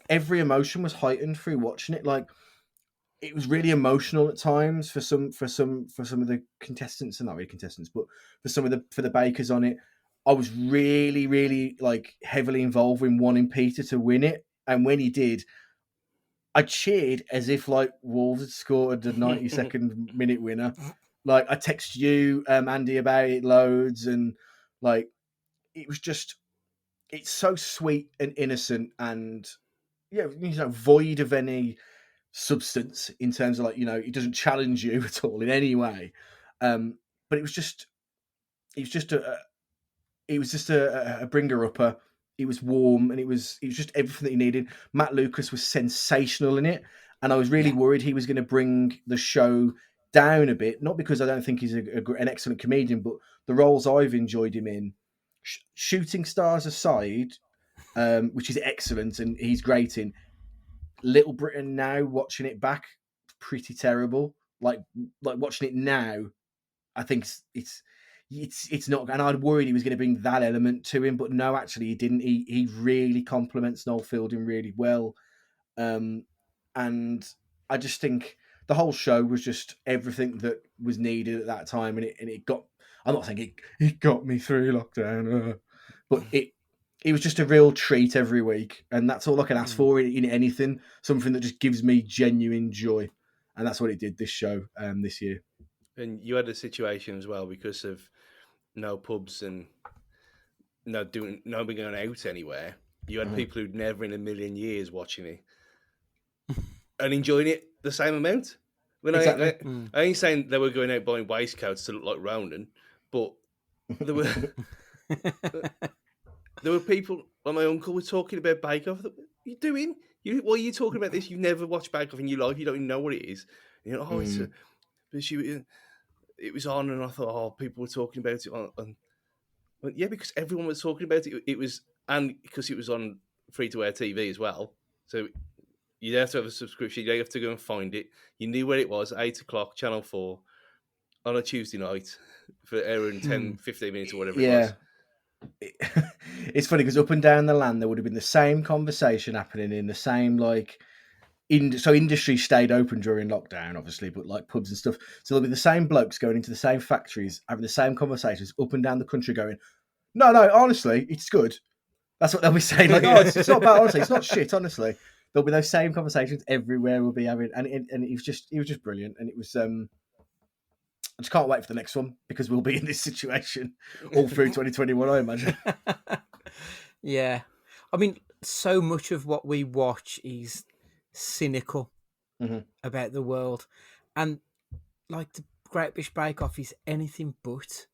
every emotion was heightened through watching it. Like, it was really emotional at times for some of the contestants, and not really contestants, but for the bakers on it. I was really, really like heavily involved in wanting Peter to win it. And when he did, I cheered as if like Wolves had scored the 92nd minute winner. Like I texted you, Andy, about it loads, and like it was just, it's so sweet and innocent, and void of any substance in terms of like it doesn't challenge you at all in any way. But it was just a bringer upper. It was warm, and it was just everything that he needed. Matt Lucas was sensational in it, and I was really worried he was going to bring the show down a bit. Not because I don't think he's an excellent comedian, but the roles I've enjoyed him in, Shooting Stars aside, which is excellent, and he's great in. Little Britain now, watching it back, pretty terrible. Like watching it now, I think it's not, and I'd worried he was going to bring that element to him, but no, actually he didn't. He really complements Noel Fielding really well, and I just think the whole show was just everything that was needed at that time, and it got. I'm not saying it got me through lockdown, but it was just a real treat every week, and that's all I can ask for in anything. Something that just gives me genuine joy, and that's what it did this show this year. And you had a situation as well because of no pubs and nobody going out anywhere. You had people who'd never in a million years watching it and enjoying it the same amount. Exactly. I ain't saying they were going out buying waistcoats to look like Ronan, but there were there were people like my uncle was talking about Bake Off. What are you doing? Why are you talking about this? You've never watched Bake Off in your life. You don't even know what it is. And it was on, and I thought, oh, people were talking about it on but yeah, because everyone was talking about it. It was, and because it was on free to air TV as well. So you have to have a subscription. You have to go and find it. You knew where it was, 8:00, Channel 4, on a Tuesday night for airing 10, 15 minutes or whatever it was. It's funny because up and down the land there would have been the same conversation happening in the same so industry stayed open during lockdown, obviously, but like pubs and stuff. So there'll be the same blokes going into the same factories, having the same conversations up and down the country, going, "No, honestly, it's good." That's what they'll be saying. Like, "Oh, it's not bad. Honestly, it's not shit. Honestly." There'll be those same conversations everywhere. We'll be having, and it was just brilliant, and it was. I just can't wait for the next one because we'll be in this situation all through 2021, I imagine. Yeah, I mean, so much of what we watch is cynical about the world, and like the Great British Bake Off is anything but.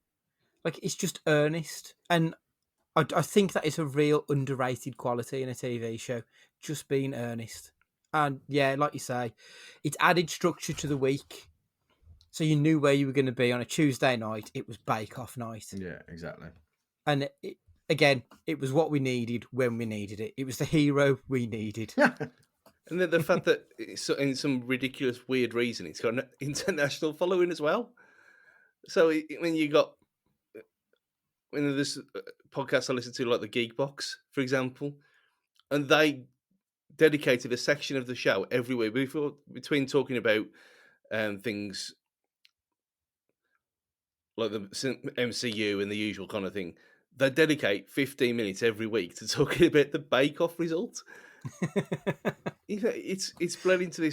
Like, it's just earnest, and I think that is a real underrated quality in a TV show, just being earnest. And yeah, like you say, it added structure to the week, so you knew where you were going to be on a Tuesday night. It was Bake Off night. Yeah, exactly. And again, it was what we needed when we needed it. It was the hero we needed. And then the fact that in some ridiculous, weird reason, it's got an international following as well. So when there's podcasts I listen to, like the Geek Box, for example, and they dedicated a section of the show every week between talking about things like the MCU and the usual kind of thing. They dedicate 15 minutes every week to talking about the Bake Off result. It's bled into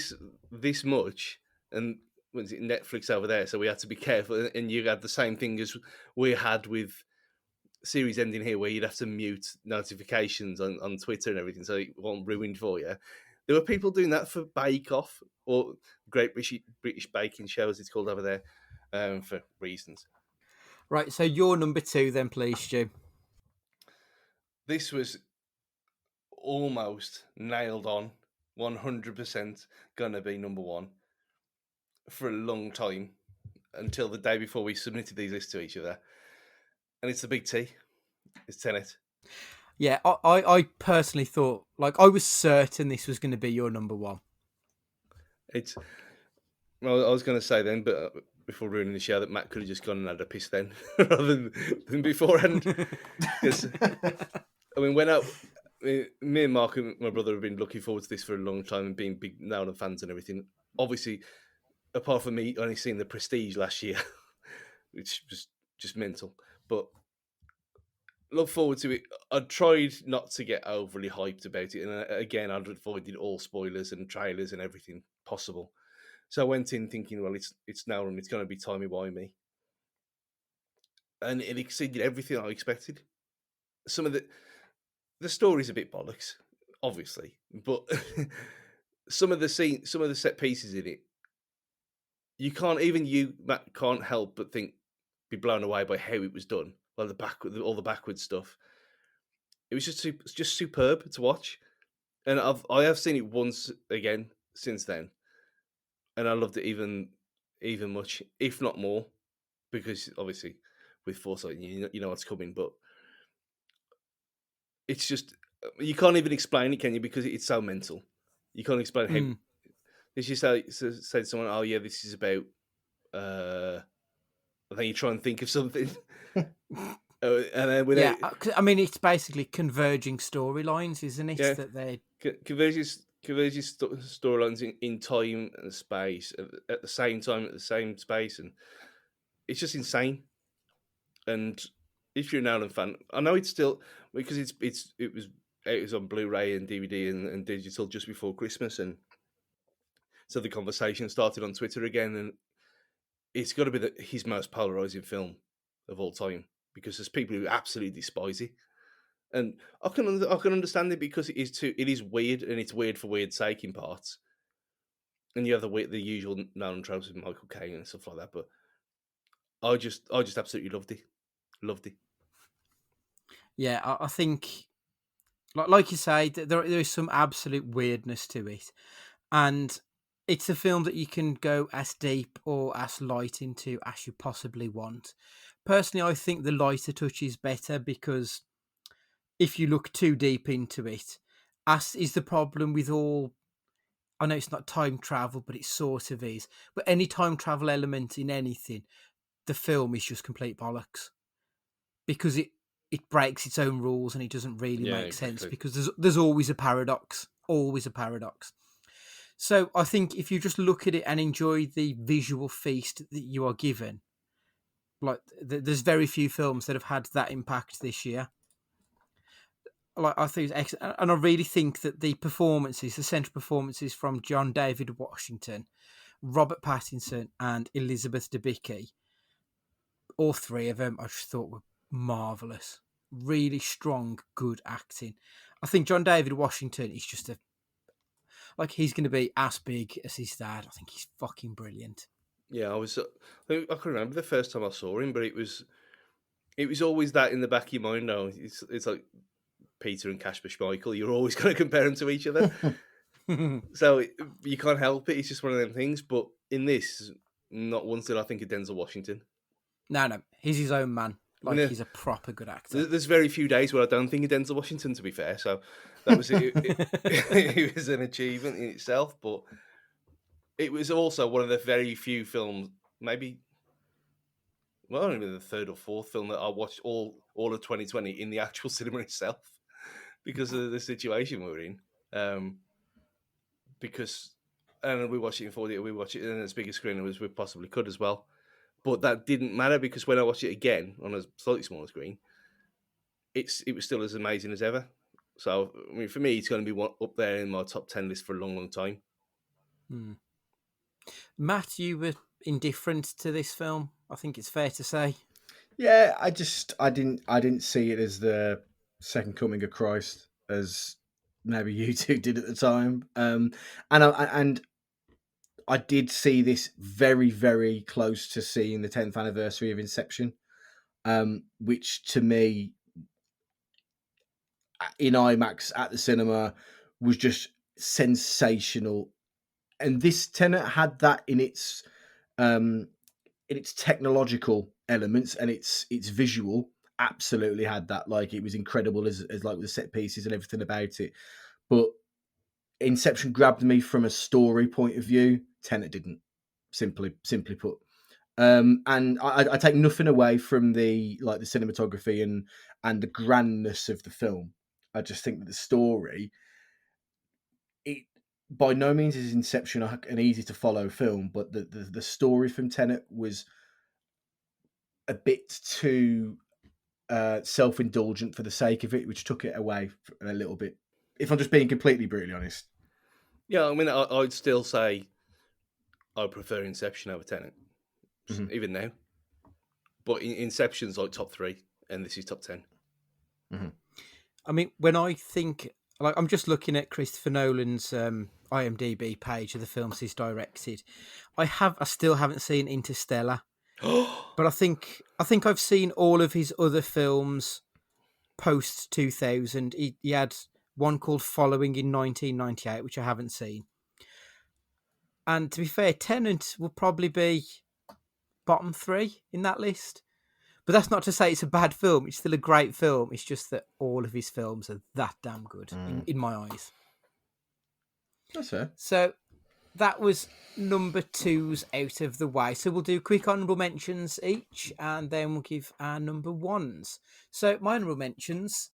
this much, and was it Netflix over there? So we had to be careful. And you had the same thing as we had with series ending here, where you'd have to mute notifications on Twitter and everything, so it wasn't ruined for you. There were people doing that for Bake Off or Great British Baking Show, as it's called over there, for reasons. Right, so your number 2 then, please, Stu. This was almost nailed on, 100% gonna be number 1 for a long time. until the day before we submitted these lists to each other, and it's the big T. It's Tenet. Yeah, I personally thought, like, I was certain this was going to be your number one. It's. Well, I was going to say then, but before ruining the show, that Matt could have just gone and had a piss then, rather than beforehand. Because I mean, me and Mark and my brother have been looking forward to this for a long time and being big Nolan fans and everything. Obviously, apart from me only seeing The Prestige last year, which was just mental. But look forward to it. I tried not to get overly hyped about it, and again, I'd avoided all spoilers and trailers and everything possible. So I went in thinking, well, it's Nolan, it's going to be timey-wimey, and it exceeded everything I expected. Some of the story's a bit bollocks, obviously, but some of the set pieces in it, Matt, can't help but be blown away by how it was done. Like all the backward stuff. It was just superb to watch, and I have seen it once again since then, and I loved it even much, if not more, because obviously with foresight you know what's coming, but it's just you can't even explain it, can you? Because it's so mental. You can't explain how. As you say to someone, "Oh yeah, this is about." I think you try and think of something, and then yeah, I mean, it's basically converging storylines, isn't it? Yeah, that they converges storylines in time and space at the same time, at the same space, and it's just insane. And if you're an Nolan fan, I know it's still because it was on Blu-ray and DVD and digital just before Christmas, and so the conversation started on Twitter again, and it's got to be his most polarizing film of all time because there's people who absolutely despise it, and I can understand it because it is weird, and it's weird for weird sake in parts, and you have the usual Nolan tropes with Michael Caine and stuff like that, but I just absolutely loved it. Yeah, I think, like you say, there is some absolute weirdness to it, and it's a film that you can go as deep or as light into as you possibly want. Personally, I think the lighter touch is better because if you look too deep into it, as is the problem with all. I know it's not time travel, but it sort of is. But any time travel element in anything, the film is just complete bollocks because it breaks its own rules and it doesn't really make sense because there's always a paradox, So I think if you just look at it and enjoy the visual feast that you are given, like there's very few films that have had that impact this year. Like I think it's excellent, and I really think that the central performances from John David Washington, Robert Pattinson, and Elizabeth Debicki, all three of them, I just thought were marvelous. Really strong, good acting. I think John David Washington is just he's going to be as big as his dad. I think he's fucking brilliant. Yeah, I can remember the first time I saw him, but it was always that in the back of your mind. Now it's like Peter and Kasper Schmeichel. You're always going to compare them to each other, so you can't help it. It's just one of them things. But in this, not once did I think of Denzel Washington. No, he's his own man. He's a proper good actor. There's very few days where I don't think of Denzel Washington, to be fair. So that was it was an achievement in itself, but it was also one of the very few films, maybe, well, only the third or fourth film that I watched all of 2020 in the actual cinema itself because of the situation we were in. And we watched it in 4D, we watched it in as big a screen as we possibly could as well. But that didn't matter because when I watched it again on a slightly smaller screen, it was still as amazing as ever. So, I mean, for me, it's going to be up there in my top 10 list for a long, long time. Matt, you were indifferent to this film. I think it's fair to say. Yeah, I didn't see it as the second coming of Christ as maybe you two did at the time. And I did see this very, very close to seeing the 10th anniversary of Inception, which to me, in IMAX at the cinema, was just sensational. And this Tenet had that in its its technological elements and its visual, absolutely had that. Like, it was incredible as like the set pieces and everything about it. But Inception grabbed me from a story point of view. Tenet didn't. Simply put. And I take nothing away from the cinematography and the grandness of the film. I just think that the story, it by no means is Inception an easy to follow film, but the story from Tenet was a bit too self-indulgent for the sake of it, which took it away a little bit. If I'm just being completely brutally honest. Yeah, I mean, I'd still say I prefer Inception over Tenet, even now. But Inception's like top 3, and this is top 10. Mm-hmm. I mean, when I think, like, I'm just looking at Christopher Nolan's IMDb page of the films he's directed. I still haven't seen Interstellar, but I think I've seen all of his other films post 2000. He had one called Following in 1998, which I haven't seen. And to be fair, Tenet will probably be bottom 3 in that list. But that's not to say it's a bad film. It's still a great film. It's just that all of his films are that damn good in my eyes. That's fair. So that was number 2's out of the way. So we'll do quick honourable mentions each, and then we'll give our number 1s. So my honourable mentions,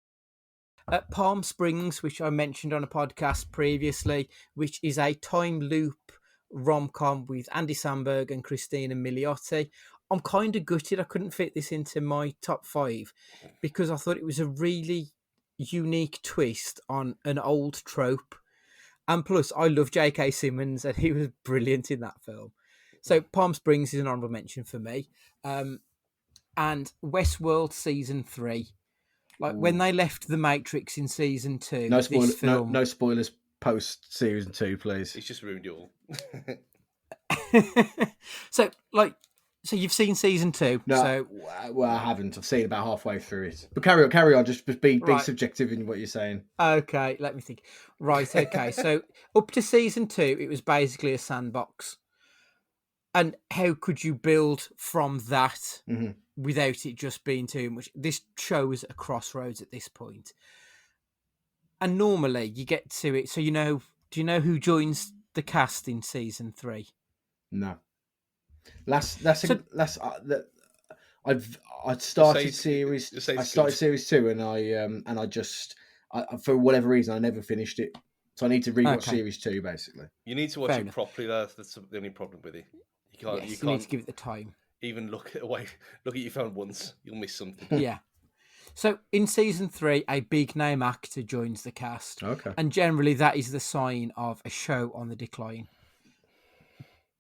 Palm Springs, which I mentioned on a podcast previously, which is a time loop rom-com with Andy Samberg and Christina Milioti. I'm kind of gutted I couldn't fit this into my top 5 because I thought it was a really unique twist on an old trope. And plus, I love J.K. Simmons and he was brilliant in that film. So Palm Springs is an honourable mention for me. And Westworld Season 3. Like, when they left The Matrix in Season 2, no spoilers post Season 2, please. It's just ruined it all. So you've seen Season 2? No, so... well, I haven't. I've seen about halfway through it. But carry on. Just be Right. subjective in what you're saying. Okay, let me think. Right, okay. So up to Season 2, it was basically a sandbox. And how could you build from that without it just being too much? This show is a crossroads at this point. And normally you get to it. So, do you know who joins the cast in Season 3? No. I started series 2 and I just for whatever reason I never finished it, so I need to rewatch series 2 basically. You need to watch it properly. That's the only problem with it. You can't need to give it the time. Even look at your phone once, you'll miss something. Yeah. So in Season 3, a big name actor joins the cast. Okay. And generally that is the sign of a show on the decline.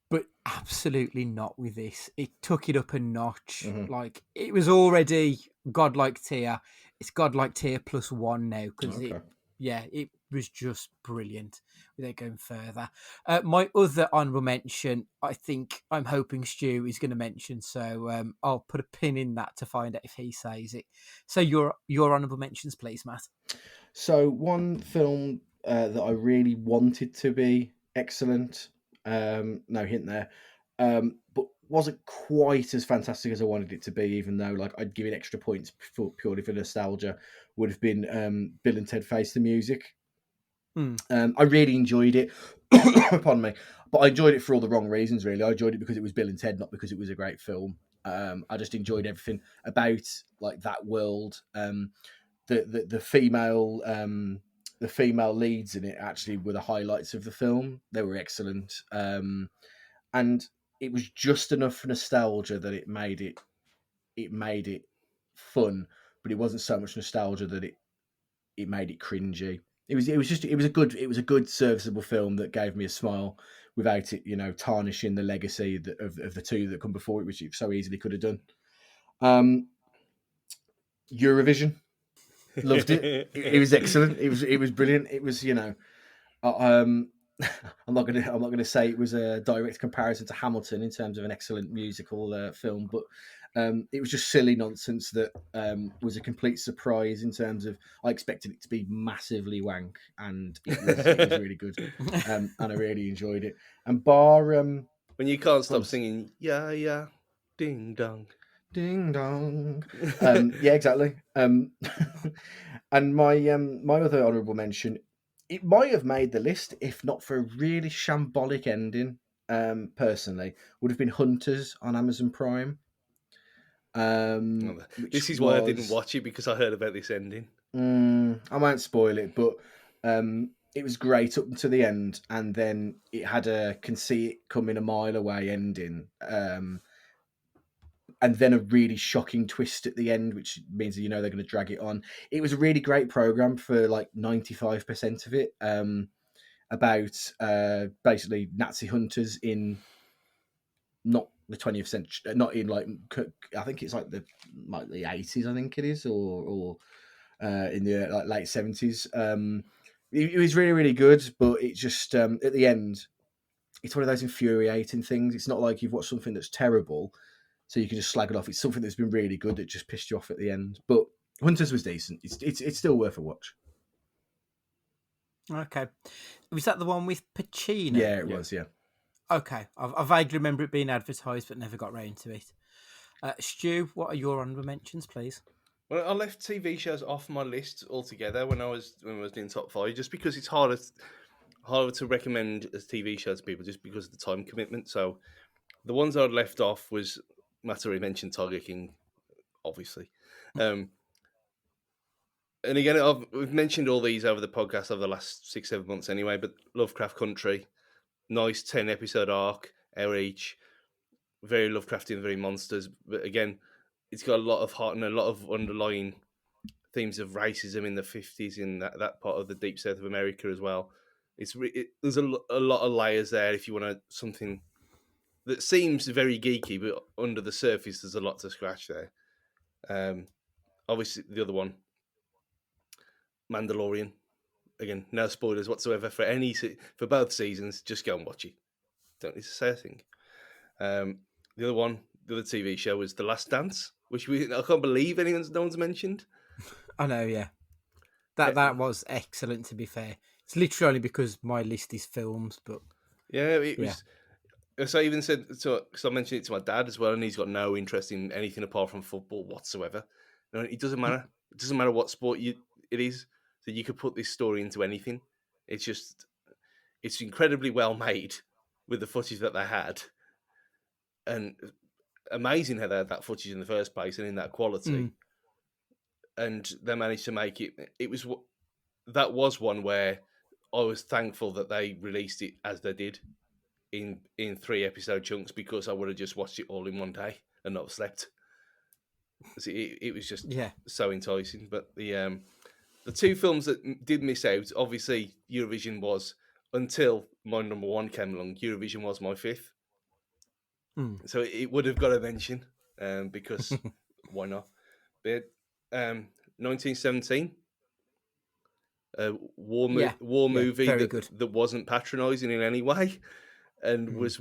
But absolutely not with this. It took it up a notch. Like, it was already godlike tier. It's godlike tier +1 now because it was just brilliant without going further. My other honourable mention, I'm hoping Stu is going to mention, so I'll put a pin in that to find out if he says it. So your honourable mentions, please, Matt. So one film that I really wanted to be excellent, no hint there, but wasn't quite as fantastic as I wanted it to be, even though like I'd give it extra points purely for nostalgia, would have been Bill and Ted Face the Music. I really enjoyed it. Pardon me, but I enjoyed it for all the wrong reasons. Really, I enjoyed it because it was Bill and Ted, not because it was a great film. I just enjoyed everything about like that world. The female leads in it actually were the highlights of the film. They were excellent, and it was just enough nostalgia that it made it fun, but it wasn't so much nostalgia that it made it cringy. It was a good serviceable film that gave me a smile without it, tarnishing the legacy of the two that come before it, which it so easily could have done. Eurovision, loved it. It was excellent. It was brilliant. It was, I'm not gonna say it was a direct comparison to Hamilton in terms of an excellent musical film, but it was just silly nonsense that was a complete surprise in terms of I expected it to be massively wank, and it was really good, and I really enjoyed it. And bar when you can't stop singing, yeah, Ding dong. Ding dong. Yeah, exactly. And my other honourable mention, it might have made the list if not for a really shambolic ending. Personally, would have been Hunters on Amazon Prime. Which This is why I didn't was watch it, because I heard about this ending. I won't spoil it, but it was great up until the end, and then it had a can see it coming a mile away ending. And then a really shocking twist at the end, which means that, they're going to drag it on. It was a really great program for like 95% of it, about basically Nazi hunters in not the 20th century, not in like, I think it's like the 80s, I think it is, or in the like late 70s. It was really, really good, but it just at the end, it's one of those infuriating things. It's not like you've watched something that's terrible, so you can just slag it off. It's something that's been really good that just pissed you off at the end. But Hunters was decent. It's still worth a watch. Okay. Was that the one with Pacino? Yeah, it was. Yeah. Okay. I vaguely remember it being advertised, but never got round to it. Stu, what are your honourable mentions, please? Well, I left TV shows off my list altogether when I was doing top 5, just because it's harder to recommend as TV shows to people, just because of the time commitment. So the ones I'd left off was, Matt already mentioned Tiger King, obviously. And again, we've mentioned all these over the podcast over the last 6-7 months anyway, but Lovecraft Country, nice 10-episode arc, hour each, very Lovecraftian, very monsters. But again, it's got a lot of heart and a lot of underlying themes of racism in the 50s in that part of the deep south of America as well. There's a lot of layers there if you want something that seems very geeky, but under the surface there's a lot to scratch there. Obviously, the other one, Mandalorian. Again, no spoilers whatsoever for both seasons. Just go and watch it. Don't need to say a thing. The other one, the other TV show was The Last Dance, which I can't believe no one's mentioned. I know, yeah. That was excellent, to be fair. It's literally only because my list is films, but yeah, it was. So I even said, because I mentioned it to my dad as well, and he's got no interest in anything apart from football whatsoever. No, it doesn't matter. It doesn't matter what sport it is. So you could put this story into anything. It's incredibly well made with the footage that they had, and amazing how they had that footage in the first place and in that quality. And they managed to make it. That was one where I was thankful that they released it as they did, in 3-episode chunks, because I would have just watched it all in one day and not slept. It was just so enticing. But the two films that did miss out, obviously Eurovision was, until my number one came along, Eurovision was my 5th. So it would have got a mention, because why not? But 1917, a war movie that wasn't patronising in any way, and was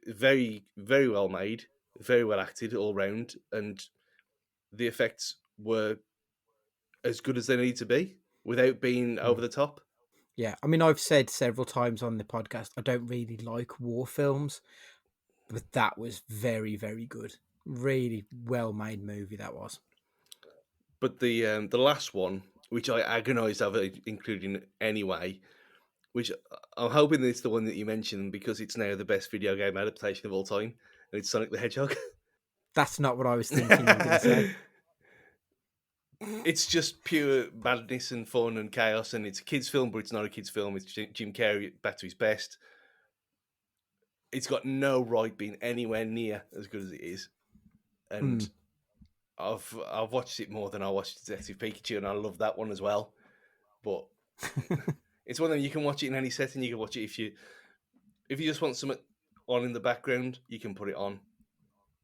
very, very well made, very well acted all round, and the effects were as good as they need to be without being over the top. Yeah, I mean, I've said several times on the podcast, I don't really like war films, but that was very, very good. Really well made movie that was. But the last one, which I agonised over including anyway, which I'm hoping it's the one that you mentioned, because it's now the best video game adaptation of all time, and it's Sonic the Hedgehog. That's not what I was thinking you were going to say. It's just pure madness and fun and chaos, and it's a kid's film, but it's not a kid's film. It's Jim Carrey back to his best. It's got no right being anywhere near as good as it is, and I've watched it more than I watched Detective Pikachu, and I love that one as well. But it's one of them, you can watch it in any setting. You can watch it if you just want something on in the background, you can put it on.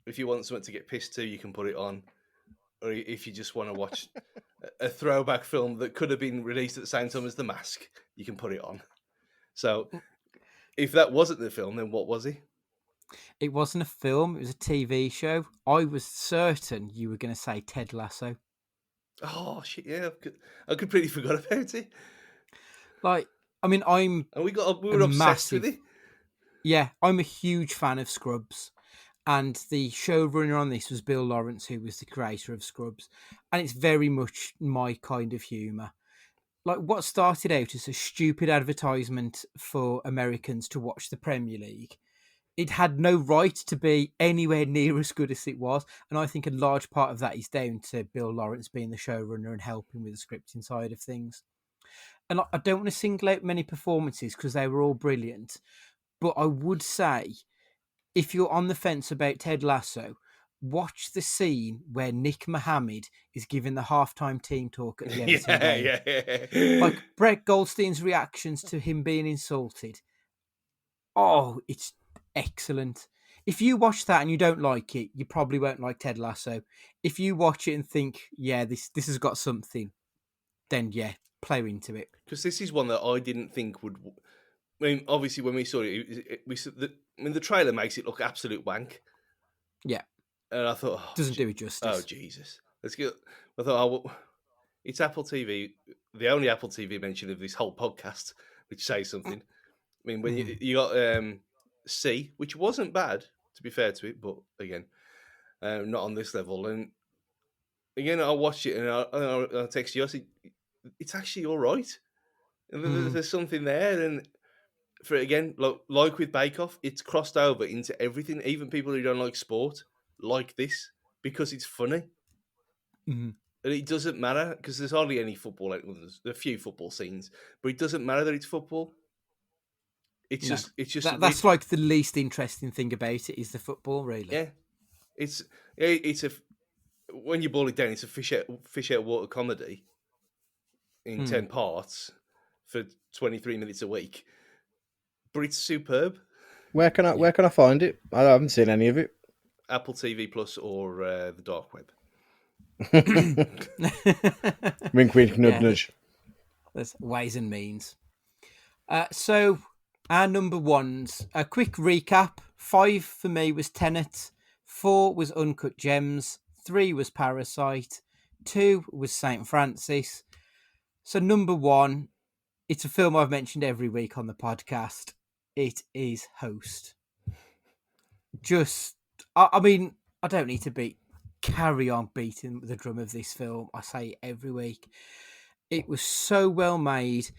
If you want something to get pissed to, you can put it on. Or if you just want to watch a throwback film that could have been released at the same time as The Mask, you can put it on. So if that wasn't the film, then what was it? It wasn't a film, it was a TV show. I was certain you were going to say Ted Lasso. Oh, shit, yeah. I completely forgot about it. Like, I mean, we were obsessed with it. Yeah, I'm a huge fan of Scrubs. and the showrunner on this was Bill Lawrence, who was the creator of Scrubs, and it's very much my kind of humour. Like, what started out as a stupid advertisement for Americans to watch the Premier League, it had no right to be anywhere near as good as it was, and I think a large part of that is down to Bill Lawrence being the showrunner and helping with the scripting side of things. And I don't want to single out many performances because they were all brilliant, but I would say, if you're on the fence about Ted Lasso, watch the scene where Nick Mohammed is giving the halftime team talk at the Everton game. Yeah. Like Brett Goldstein's reactions to him being insulted. Oh, it's excellent. If you watch that and you don't like it, you probably won't like Ted Lasso. If you watch it and think, yeah, this has got something, then yeah, play into it. Because this is one that I didn't think would. I mean, obviously, when we saw it, the trailer makes it look absolute wank. Yeah. And I thought, Doesn't do it justice. Oh, Jesus. Let's get. I thought, it's Apple TV, the only Apple TV mention of this whole podcast, which says something. I mean, when you got C, which wasn't bad, to be fair to it, but again, not on this level. And again, I watched it and I text you, I said, it's actually all right. And there's something there. And for again, like with Bake Off, it's crossed over into everything. Even people who don't like sport like this because it's funny, and it doesn't matter because there's hardly any football. There's a few football scenes, but it doesn't matter that it's football. It's just that's like the least interesting thing about it is the football, really. Yeah, it's a when you boil it down, it's a fish out water comedy in 10 parts for 23 minutes a week. But it's superb. Where can I find it? I haven't seen any of it. Apple TV Plus or the dark web. Wink, wink, nudge, nudge. There's ways and means. So our number ones. A quick recap. 5 for me was Tenet. 4 was Uncut Gems. 3 was Parasite. 2 was St. Francis. So number 1, it's a film I've mentioned every week on the podcast. It is Host. I mean, I don't need to carry on beating the drum of this film. I say it every week. It was so well made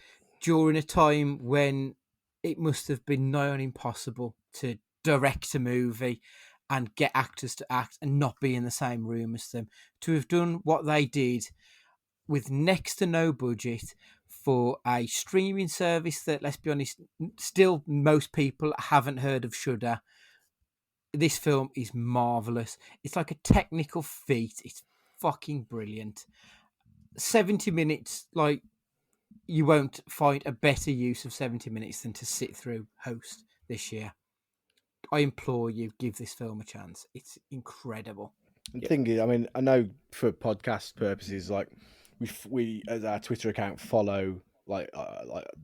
during a time when it must have been nigh on impossible to direct a movie and get actors to act and not be in the same room as them. To have done what they did with next to no budget for a streaming service that, let's be honest, still most people haven't heard of Shudder. This film is marvelous. It's like a technical feat. It's fucking brilliant. 70 minutes, like, you won't find a better use of 70 minutes than to sit through Host this year. I implore you, give this film a chance. It's incredible. The thing is, I mean, I know for podcast purposes, like we as our Twitter account follow like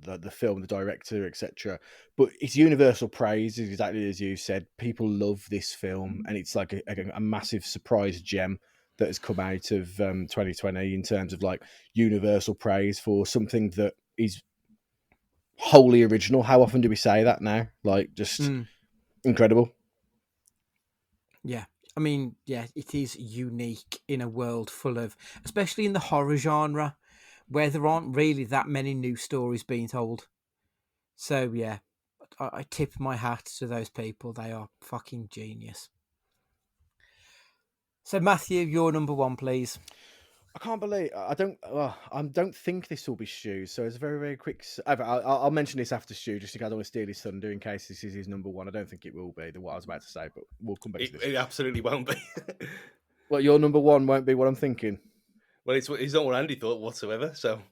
the film, the director, etc. But it's universal praise, exactly as you said. People love this film, and it's like a massive surprise gem that has come out of 2020 in terms of like universal praise for something that is wholly original. How often do we say that now? Like, just incredible. Yeah. I mean, yeah, it is unique in a world full of, especially in the horror genre, where there aren't really that many new stories being told. So, yeah, I tip my hat to those people. They are fucking genius. So, Matthew, your number 1, please. I can't believe I don't think this will be Stu. So it's a very, very quick. I'll mention this after Stu, just because I don't want to steal his thunder in case this is his number 1. I don't think it will be what I was about to say, but we'll come back to this. It absolutely won't be. Well, your number 1 won't be what I'm thinking. Well, it's not what Andy thought whatsoever. So,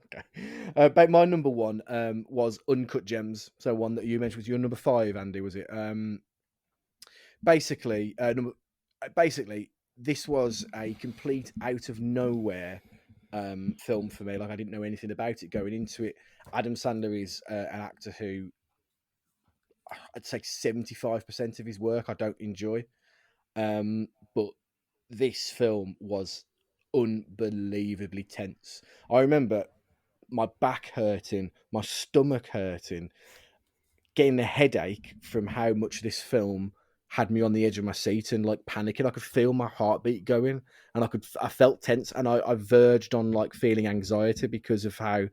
okay. But my number 1 was Uncut Gems. So one that you mentioned was your number 5, Andy. Was it? Basically, this was a complete out of nowhere film for me. Like, I didn't know anything about it going into it. Adam Sandler is an actor who I'd say 75% of his work I don't enjoy. But this film was unbelievably tense. I remember my back hurting, my stomach hurting, getting a headache from how much this film had me on the edge of my seat and like panicking. I could feel my heartbeat going, and I felt tense, and I verged on like feeling anxiety because of how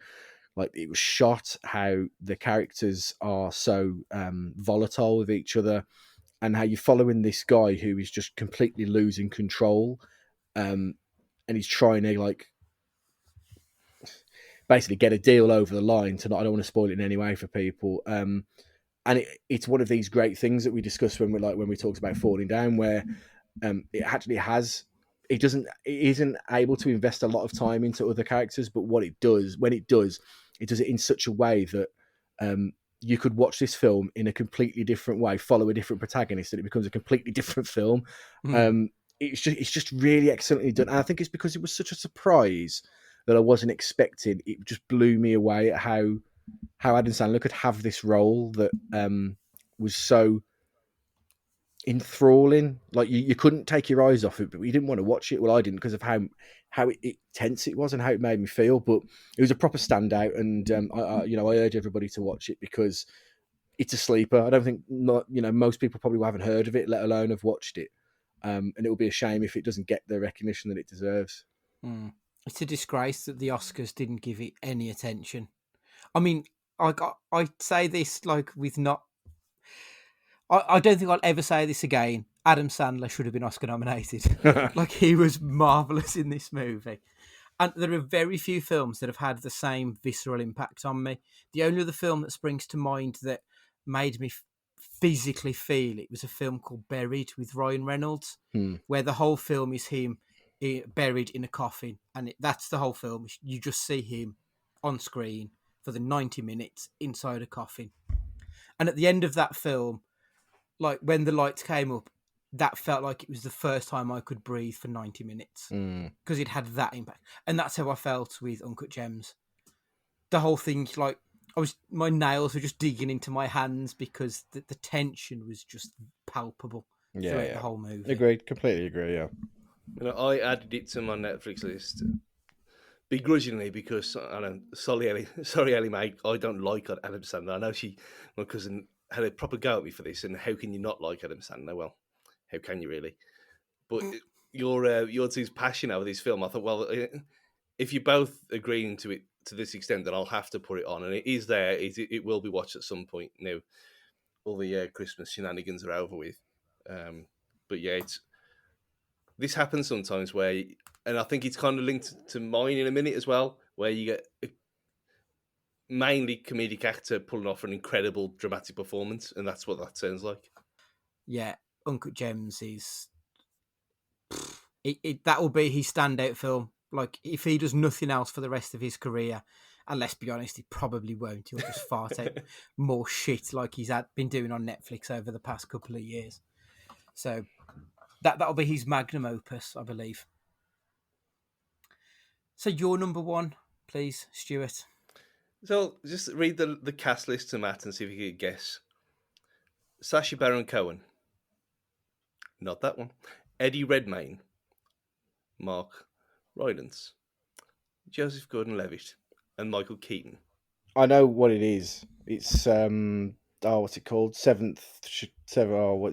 like it was shot, how the characters are so volatile with each other, and how you're following this guy who is just completely losing control, and he's trying to like basically get a deal over the line. I don't want to spoil it in any way for people. And it's one of these great things that we discussed when we talked about Falling Down, where it actually has. It isn't able to invest a lot of time into other characters, but when it does, it does it in such a way that you could watch this film in a completely different way, follow a different protagonist, and it becomes a completely different film. It's just really excellently done, and I think it's because it was such a surprise that I wasn't expecting. It just blew me away at how Adam Sandler could have this role that was so enthralling. Like you couldn't take your eyes off it, but you didn't want to watch it. Well, I didn't, because of how tense it was and how it made me feel. But it was a proper standout, and I urge everybody to watch it because it's a sleeper. I don't think most people probably haven't heard of it, let alone have watched it. And it will be a shame if it doesn't get the recognition that it deserves. It's a disgrace that the Oscars didn't give it any attention. I mean, I say this like with not. I don't think I'll ever say this again. Adam Sandler should have been Oscar nominated. Like, he was marvelous in this movie. And there are very few films that have had the same visceral impact on me. The only other film that springs to mind that made me physically feel it was a film called Buried with Ryan Reynolds, where the whole film is him buried in a coffin. And that's the whole film. You just see him on screen for the 90 minutes inside a coffin. And at the end of that film, like when the lights came up, that felt like it was the first time I could breathe for 90 minutes because it had that impact. And that's how I felt with Uncut Gems. The whole thing, like my nails were just digging into my hands because the tension was just palpable throughout the whole movie. Agreed, completely agree. Yeah, I added it to my Netflix list begrudgingly because sorry Ellie, mate, I don't like Adam Sandler. I know my cousin had a proper go at me for this, and how can you not like Adam Sandler? Well, how can you really? But your two's passion over this film, I thought, well, if you're both agreeing to it to this extent, then I'll have to put it on, and it is there. It will be watched at some point. Now, all the Christmas shenanigans are over with. But yeah, this happens sometimes where, and I think it's kind of linked to mine in a minute as well, where you get a mainly comedic actor pulling off an incredible dramatic performance, and that's what that sounds like. Yeah, Uncut Gems is that will be his standout film. Like, if he does nothing else for the rest of his career, and let's be honest, he probably won't. He'll just fart out more shit like he's been doing on Netflix over the past couple of years. So that'll be his magnum opus, I believe. So your number one, please, Stuart. So just read the cast list to Matt and see if you can guess. Sacha Baron Cohen. Not that one. Eddie Redmayne. Mark Rylance. Joseph Gordon-Levitt. And Michael Keaton. I know what it is. It's what's it called? What's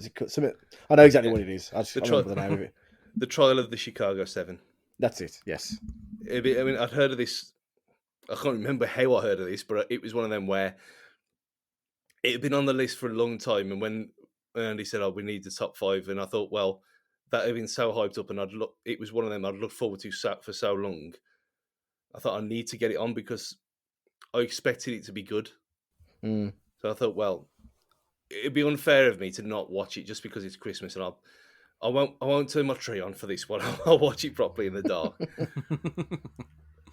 it called? Something. I know exactly what it is. I just can't remember the name of it. The Trial of the Chicago 7. That's it. Yes. I mean, I'd heard of this. I can't remember how I heard of this, but it was one of them where it had been on the list for a long time. And when Andy said, "Oh, we need the top 5," and I thought, well, that had been so hyped up, and it was one of them I'd looked forward to for so long. I thought I need to get it on because I expected it to be good. So I thought, well, it'd be unfair of me to not watch it just because it's Christmas, and I won't turn my tree on for this one. I'll watch it properly in the dark.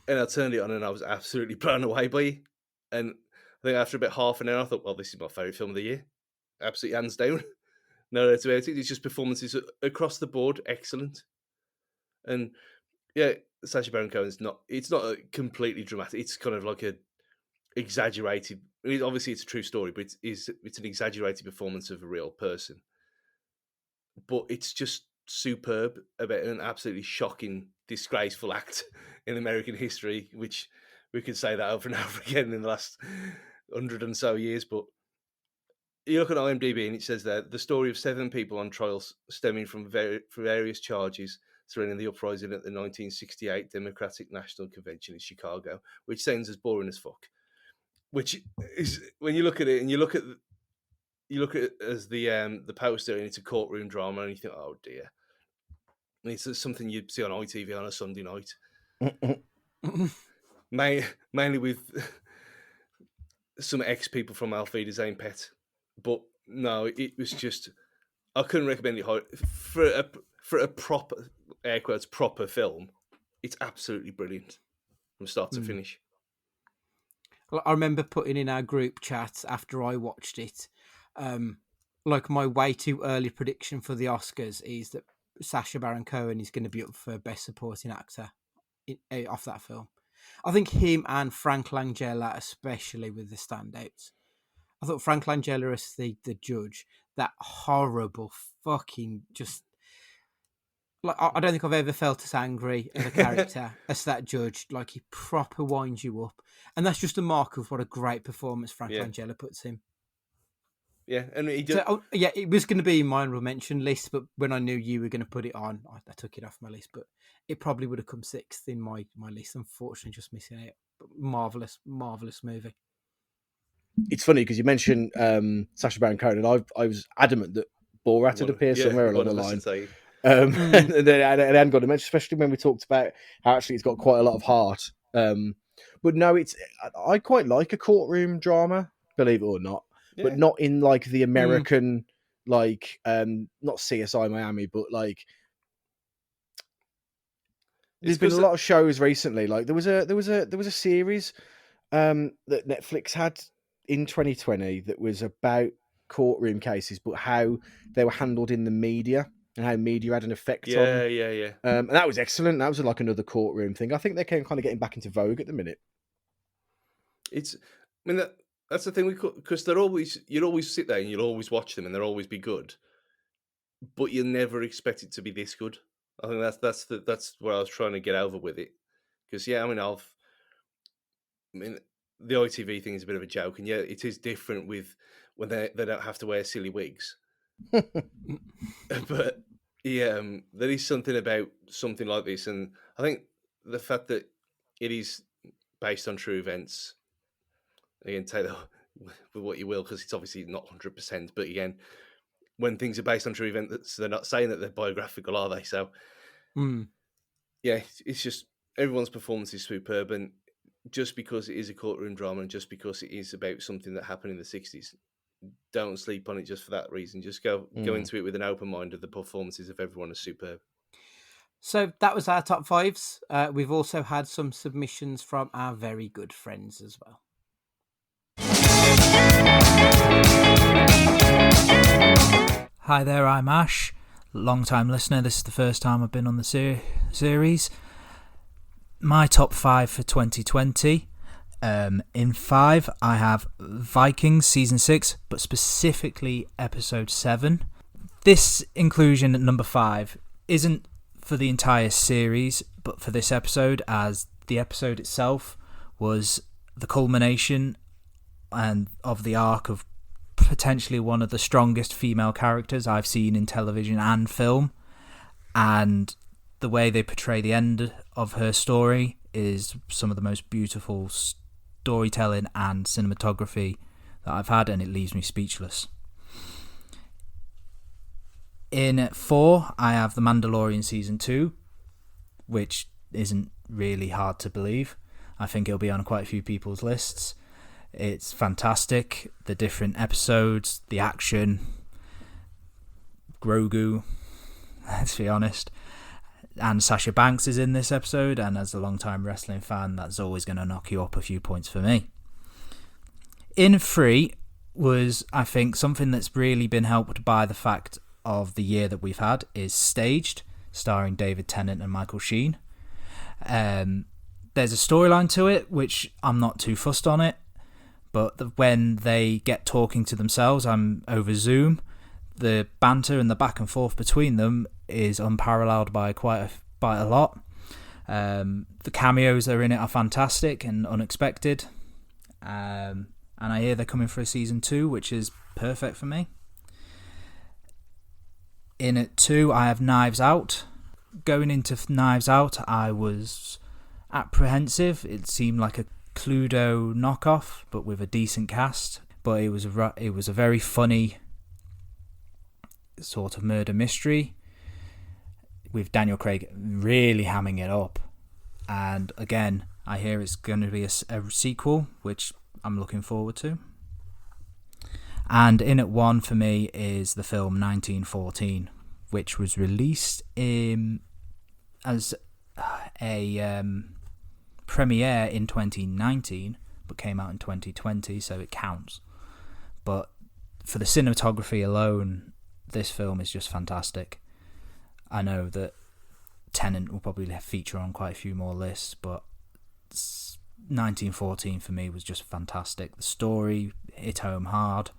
And I turned it on, and I was absolutely blown away by it. And I think after about half an hour, I thought, well, this is my favourite film of the year. Absolutely hands down. No doubt about it. It's just performances across the board, excellent. And yeah, Sacha Baron Cohen's it's not a completely dramatic. It's kind of like a exaggerated. I mean, obviously, it's a true story, but it's an exaggerated performance of a real person. But it's just superb about an absolutely shocking, disgraceful act in American history, which we could say that over and over again in the last 100 and so years. But you look at IMDb and it says there the story of 7 people on trials stemming from various charges surrounding the uprising at the 1968 Democratic National Convention in Chicago, which sounds as boring as fuck. Which is when you look at it and you look at it as the poster and it's a courtroom drama and you think, oh dear, and it's something you'd see on ITV on a Sunday night, mainly with some ex people from Auf Wiedersehen Pet. But no, it was just I couldn't recommend it for a proper air quotes proper film. It's absolutely brilliant from start to finish. I remember putting in our group chat after I watched it, like my way too early prediction for the Oscars is that Sacha Baron Cohen is going to be up for Best Supporting Actor off that film. I think him and Frank Langella, especially, with the standouts. I thought Frank Langella as the judge, that horrible fucking just... Like, I don't think I've ever felt as angry as a character as that judge. Like, he proper winds you up. And that's just a mark of what a great performance Frank Langella puts in. Yeah, and he did... So, it was going to be in my honorable mention list, but when I knew you were going to put it on, I took it off my list. But it probably would have come 6th in my list. Unfortunately, just missing it. But marvellous movie. It's funny because you mentioned Sacha Baron Cohen, and I was adamant that Borat had appeared somewhere along the line. And then I hadn't got to mention, especially when we talked about how actually it's got quite a lot of heart. But no, I quite like a courtroom drama, believe it or not, but not in like the American, like not CSI Miami, but like there's been a lot of shows recently. Like there was a series that Netflix had in 2020 that was about courtroom cases, but how they were handled in the media. And how media had an effect on. And that was excellent. That was like another courtroom thing. I think they're kind of getting back into vogue at the minute. That's the thing because you'll always sit there and you'll always watch them and they'll always be good, but you'll never expect it to be this good. I think that's what I was trying to get over with it. Because the ITV thing is a bit of a joke, and it is different with when they don't have to wear silly wigs. But there is something about something like this, and I think the fact that it is based on true events, again, take that with what you will, because it's obviously not 100%, but again, when things are based on true events, they're not saying that they're biographical, are they? So it's just everyone's performance is superb, and just because it is a courtroom drama and just because it is about something that happened in the 60s, don't sleep on it just for that reason. Just go into it with an open mind. The performances of everyone are superb. So that was our top 5s. We've also had some submissions from our very good friends as well. Hi there, I'm Ash, long-time listener. This is the first time I've been on the series. My top 5 for 2020. In 5, I have Vikings Season 6, but specifically Episode 7. This inclusion at number 5 isn't for the entire series, but for this episode, as the episode itself was the culmination of the arc of potentially one of the strongest female characters I've seen in television and film. And the way they portray the end of her story is some of the most beautiful storytelling and cinematography that I've had, and it leaves me speechless. In 4, I have The Mandalorian Season 2, which isn't really hard to believe. I think it'll be on quite a few people's lists. It's fantastic. The different episodes, the action, Grogu, let's be honest. And Sasha Banks is in this episode, and as a long-time wrestling fan, that's always going to knock you up a few points for me. In 3 was, I think, something that's really been helped by the fact of the year that we've had, is Staged, starring David Tennant and Michael Sheen. There's a storyline to it, which I'm not too fussed on it, but when they get talking to themselves, I'm over Zoom, the banter and the back and forth between them is unparalleled by quite a lot. The cameos that are in it are fantastic and unexpected. And and I hear they're coming for a season 2, which is perfect for me. In at 2, I have Knives Out. Going into Knives Out, I was apprehensive. It seemed like a Cluedo knockoff, but with a decent cast. But it was a very funny sort of murder mystery with Daniel Craig really hamming it up. And again, I hear it's going to be a sequel, which I'm looking forward to. And in at 1 for me is the film 1914, which was released as a premiere in 2019, but came out in 2020, so it counts. But for the cinematography alone, this film is just fantastic. I know that Tenet will probably feature on quite a few more lists, but 1914 for me was just fantastic. The story hit home hard.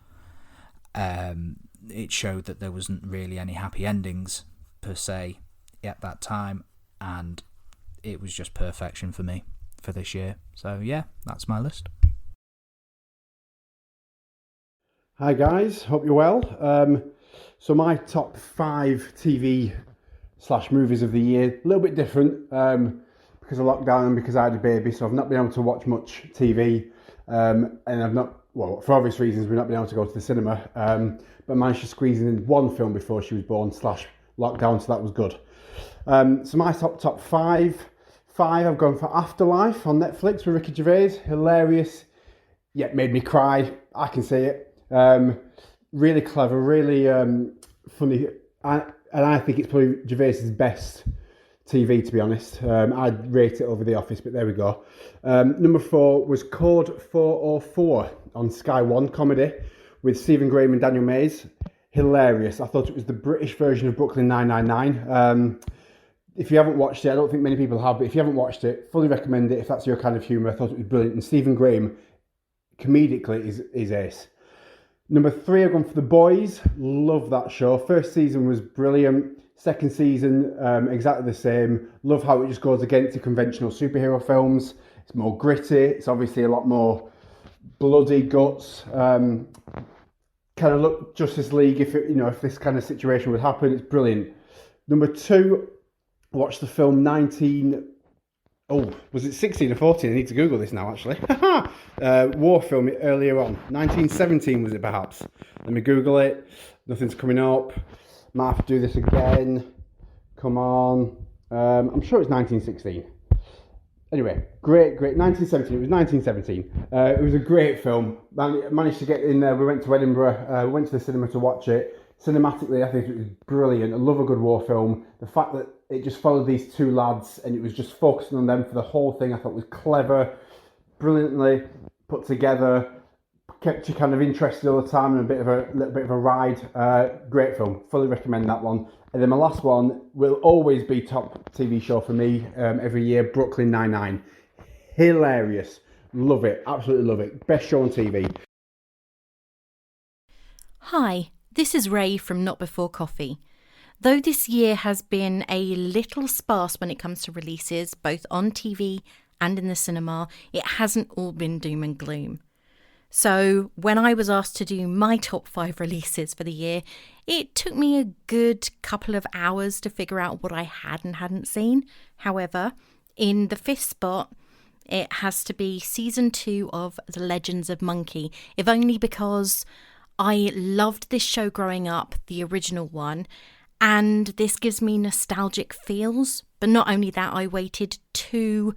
It showed that there wasn't really any happy endings per se at that time, and it was just perfection for me for this year. So yeah, that's my list. Hi guys, hope you're well. So my top 5 TV/movies of the year, a little bit different because of lockdown and because I had a baby, so I've not been able to watch much TV, and I've not, well, for obvious reasons, we've not been able to go to the cinema, but managed to squeeze in one film before she was born / lockdown, so that was good. So my top 5, I've gone for Afterlife on Netflix with Ricky Gervais. Hilarious, yet made me cry. I can say it. Really clever, really funny, and I think it's probably Gervais's best TV, to be honest. I'd rate it over The Office, but there we go. Number 4 was Code 404 on Sky One, comedy with Stephen Graham and Daniel Mays. Hilarious. I thought it was the British version of Brooklyn 999. If you haven't watched it, I don't think many people have, but if you haven't watched it, fully recommend it if that's your kind of humour. I thought it was brilliant, and Stephen Graham, comedically, is ace. Number 3, I've gone for The Boys. Love that show. First season was brilliant. Second season, exactly the same. Love how it just goes against the conventional superhero films. It's more gritty. It's obviously a lot more bloody guts. Kind of look Justice League if this kind of situation would happen. It's brilliant. Number 2, I watched the film 16 or 14? I need to Google this now, actually. War film earlier on. 1917 was it, perhaps? Let me Google it. Nothing's coming up. Might have to do this again. Come on. I'm sure it's 1916. Anyway, great. 1917. It was 1917. It was a great film. Managed to get in there. We went to Edinburgh. Went to the cinema to watch it. Cinematically, I think it was brilliant. I love a good war film. The fact that it just followed these 2 lads and it was just focusing on them for the whole thing, I thought was clever, brilliantly put together, kept you kind of interested all the time, and a little bit of a ride. Great film. Fully recommend that one. And then my last one will always be top TV show for me every year, Brooklyn Nine-Nine. Hilarious. Love it. Absolutely love it. Best show on TV. Hi, this is Ray from Not Before Coffee. Though this year has been a little sparse when it comes to releases, both on TV and in the cinema, it hasn't all been doom and gloom. So when I was asked to do my top 5 releases for the year, it took me a good couple of hours to figure out what I had and hadn't seen. However, in the 5th spot, it has to be season 2 of The Legends of Monkey, if only because I loved this show growing up, the original one, and this gives me nostalgic feels. But not only that, I waited 2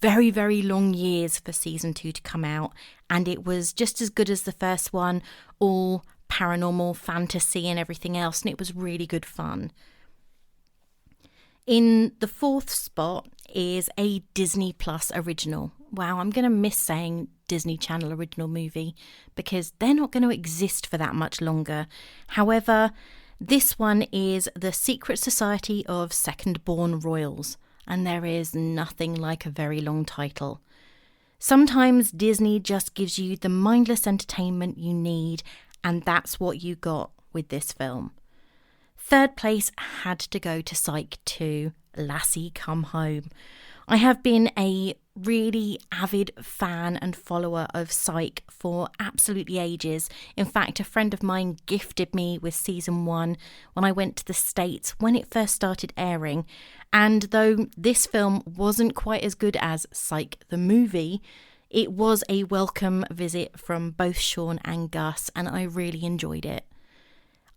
very, very long years for season 2 to come out, and it was just as good as the first one, all paranormal fantasy and everything else, and it was really good fun. In the 4th spot is a Disney Plus original. Wow, I'm going to miss saying Disney Channel original movie because they're not going to exist for that much longer. However, this one is The Secret Society of Second-Born Royals, and there is nothing like a very long title. Sometimes Disney just gives you the mindless entertainment you need, and that's what you got with this film. 3rd place had to go to Psych 2, Lassie Come Home. I have been a really avid fan and follower of Psych for absolutely ages. In fact, a friend of mine gifted me with season 1 when I went to the States when it first started airing. And though this film wasn't quite as good as Psych the movie, it was a welcome visit from both Sean and Gus, and I really enjoyed it.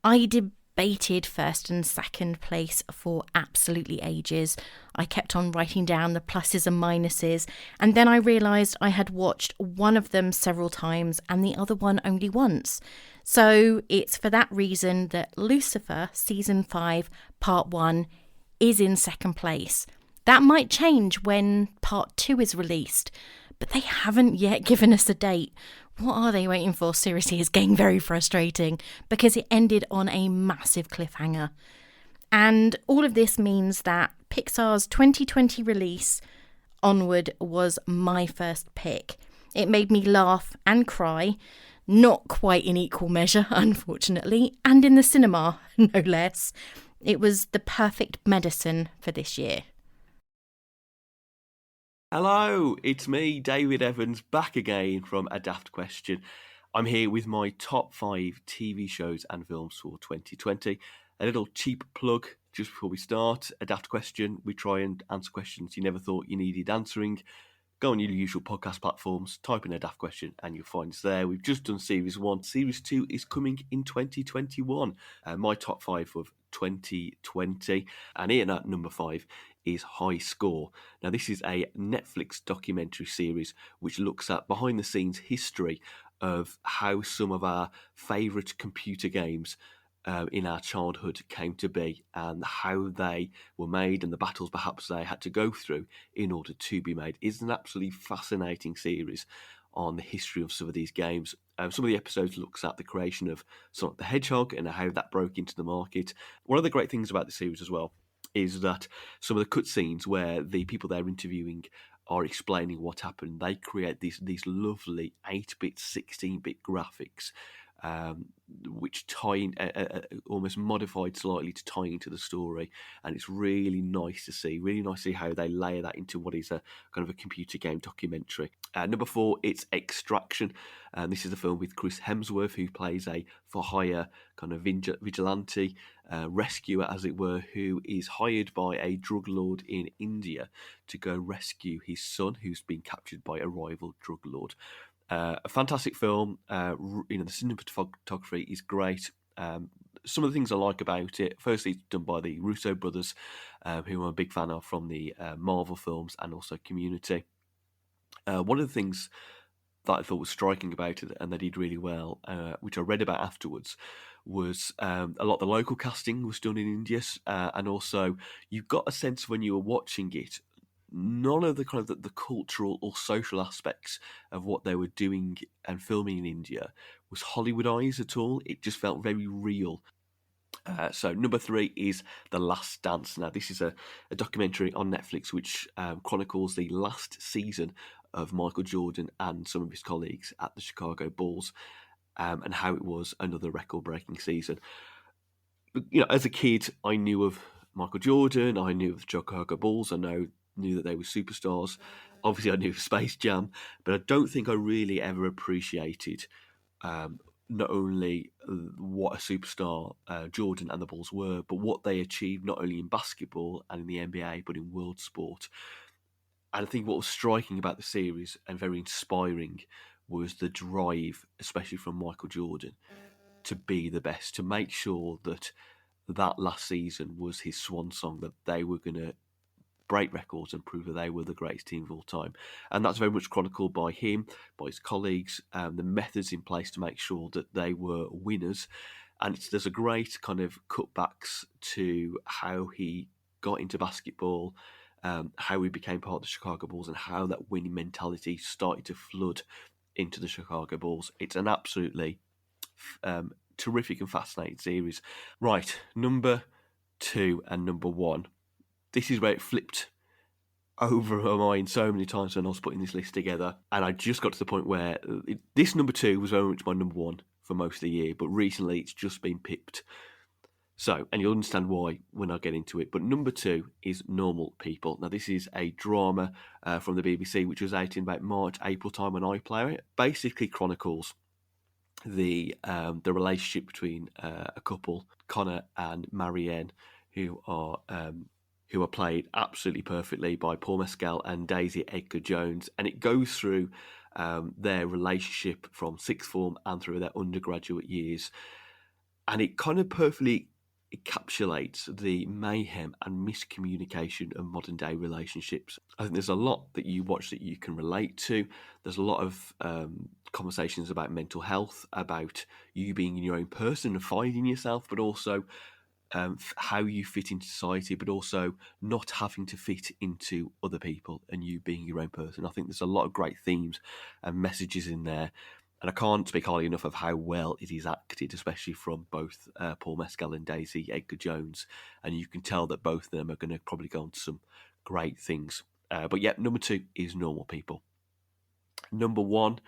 I debated first and second place for absolutely ages. I kept on writing down the pluses and minuses, and then I realised I had watched one of them several times and the other one only once. So it's for that reason that Lucifer Season 5 Part 1 is in second place. That might change when Part 2 is released, but they haven't yet given us a date. What are they waiting for? Seriously, it's getting very frustrating because it ended on a massive cliffhanger. And all of this means that Pixar's 2020 release, Onward, was my first pick. It made me laugh and cry, not quite in equal measure, unfortunately, and in the cinema, no less. It was the perfect medicine for this year. Hello, it's me, David Evans, back again from A Daft Question. I'm here with my top 5 TV shows and films for 2020. A little cheap plug just before we start. A Daft Question, we try and answer questions you never thought you needed answering. Go on your usual podcast platforms, type in A Daft Question, and you'll find us there. We've just done Series 1. Series 2 is coming in 2021. My top 5 of 2020. And in at number 5 is High Score. Now, this is a Netflix documentary series which looks at behind-the-scenes history of how some of our favourite computer games in our childhood came to be and how they were made and the battles perhaps they had to go through in order to be made. It's an absolutely fascinating series on the history of some of these games. Some of the episodes looks at the creation of Sonic the Hedgehog and how that broke into the market. One of the great things about the series as well is that some of the cutscenes where the people they're interviewing are explaining what happened, they create these lovely 8-bit, 16-bit graphics which tie in, almost modified slightly to tie into the story, and it's really nice to see how they layer that into what is a kind of a computer game documentary. Number 4, it's Extraction, and this is a film with Chris Hemsworth, who plays a for-hire kind of vigilante rescuer, as it were, who is hired by a drug lord in India to go rescue his son, who's been captured by a rival drug lord. A fantastic film. The cinematography is great. Some of the things I like about it, firstly, it's done by the Russo brothers, who I'm a big fan of from the Marvel films and also Community. One of the things that I thought was striking about it, and they did really well, which I read about afterwards, was a lot of the local casting was done in India, and also you got a sense when you were watching it, none of the kind of the cultural or social aspects of what they were doing and filming in India was Hollywoodized at all. It just felt very real. So number 3 is The Last Dance. Now, this is a documentary on Netflix which chronicles the last season of Michael Jordan and some of his colleagues at the Chicago Bulls, and how it was another record-breaking season. You know, as a kid, I knew of Michael Jordan, I knew of the Chicago Bulls, I knew that they were superstars. Obviously, I knew of Space Jam, but I don't think I really ever appreciated not only what a superstar Jordan and the Bulls were, but what they achieved not only in basketball and in the NBA, but in world sport. And I think what was striking about the series and very inspiring was the drive, especially from Michael Jordan, to be the best, to make sure that that last season was his swan song, that they were going to break records and prove that they were the greatest team of all time. And that's very much chronicled by him, by his colleagues, the methods in place to make sure that they were winners. And there's a great kind of cutbacks to how he got into basketball, how he became part of the Chicago Bulls, and how that winning mentality started to flood into the Chicago Bulls. It's an absolutely terrific and fascinating series. Right, number 2 and number 1. This is where it flipped over my mind so many times when I was putting this list together. And I just got to the point where this number 2 was very much my number 1 for most of the year, but recently it's just been pipped. So, and you'll understand why when I get into it. But number 2 is Normal People. Now, this is a drama from the BBC, which was out in about March, April time on iPlayer. It basically chronicles the relationship between a couple, Connor and Marianne, who are played absolutely perfectly by Paul Mescal and Daisy Edgar Jones, and it goes through their relationship from sixth form and through their undergraduate years, and it kind of perfectly encapsulates the mayhem and miscommunication of modern day relationships. I think there's a lot that you watch that you can relate to. There's a lot of conversations about mental health, about you being your own person and finding yourself, but also how you fit into society, but also not having to fit into other people and you being your own person. I think there's a lot of great themes and messages in there. And I can't speak highly enough of how well it is acted, especially from both Paul Mescal and Daisy Edgar Jones. And you can tell that both of them are going to probably go on to some great things. But yeah, number 2 is Normal People. Number 1,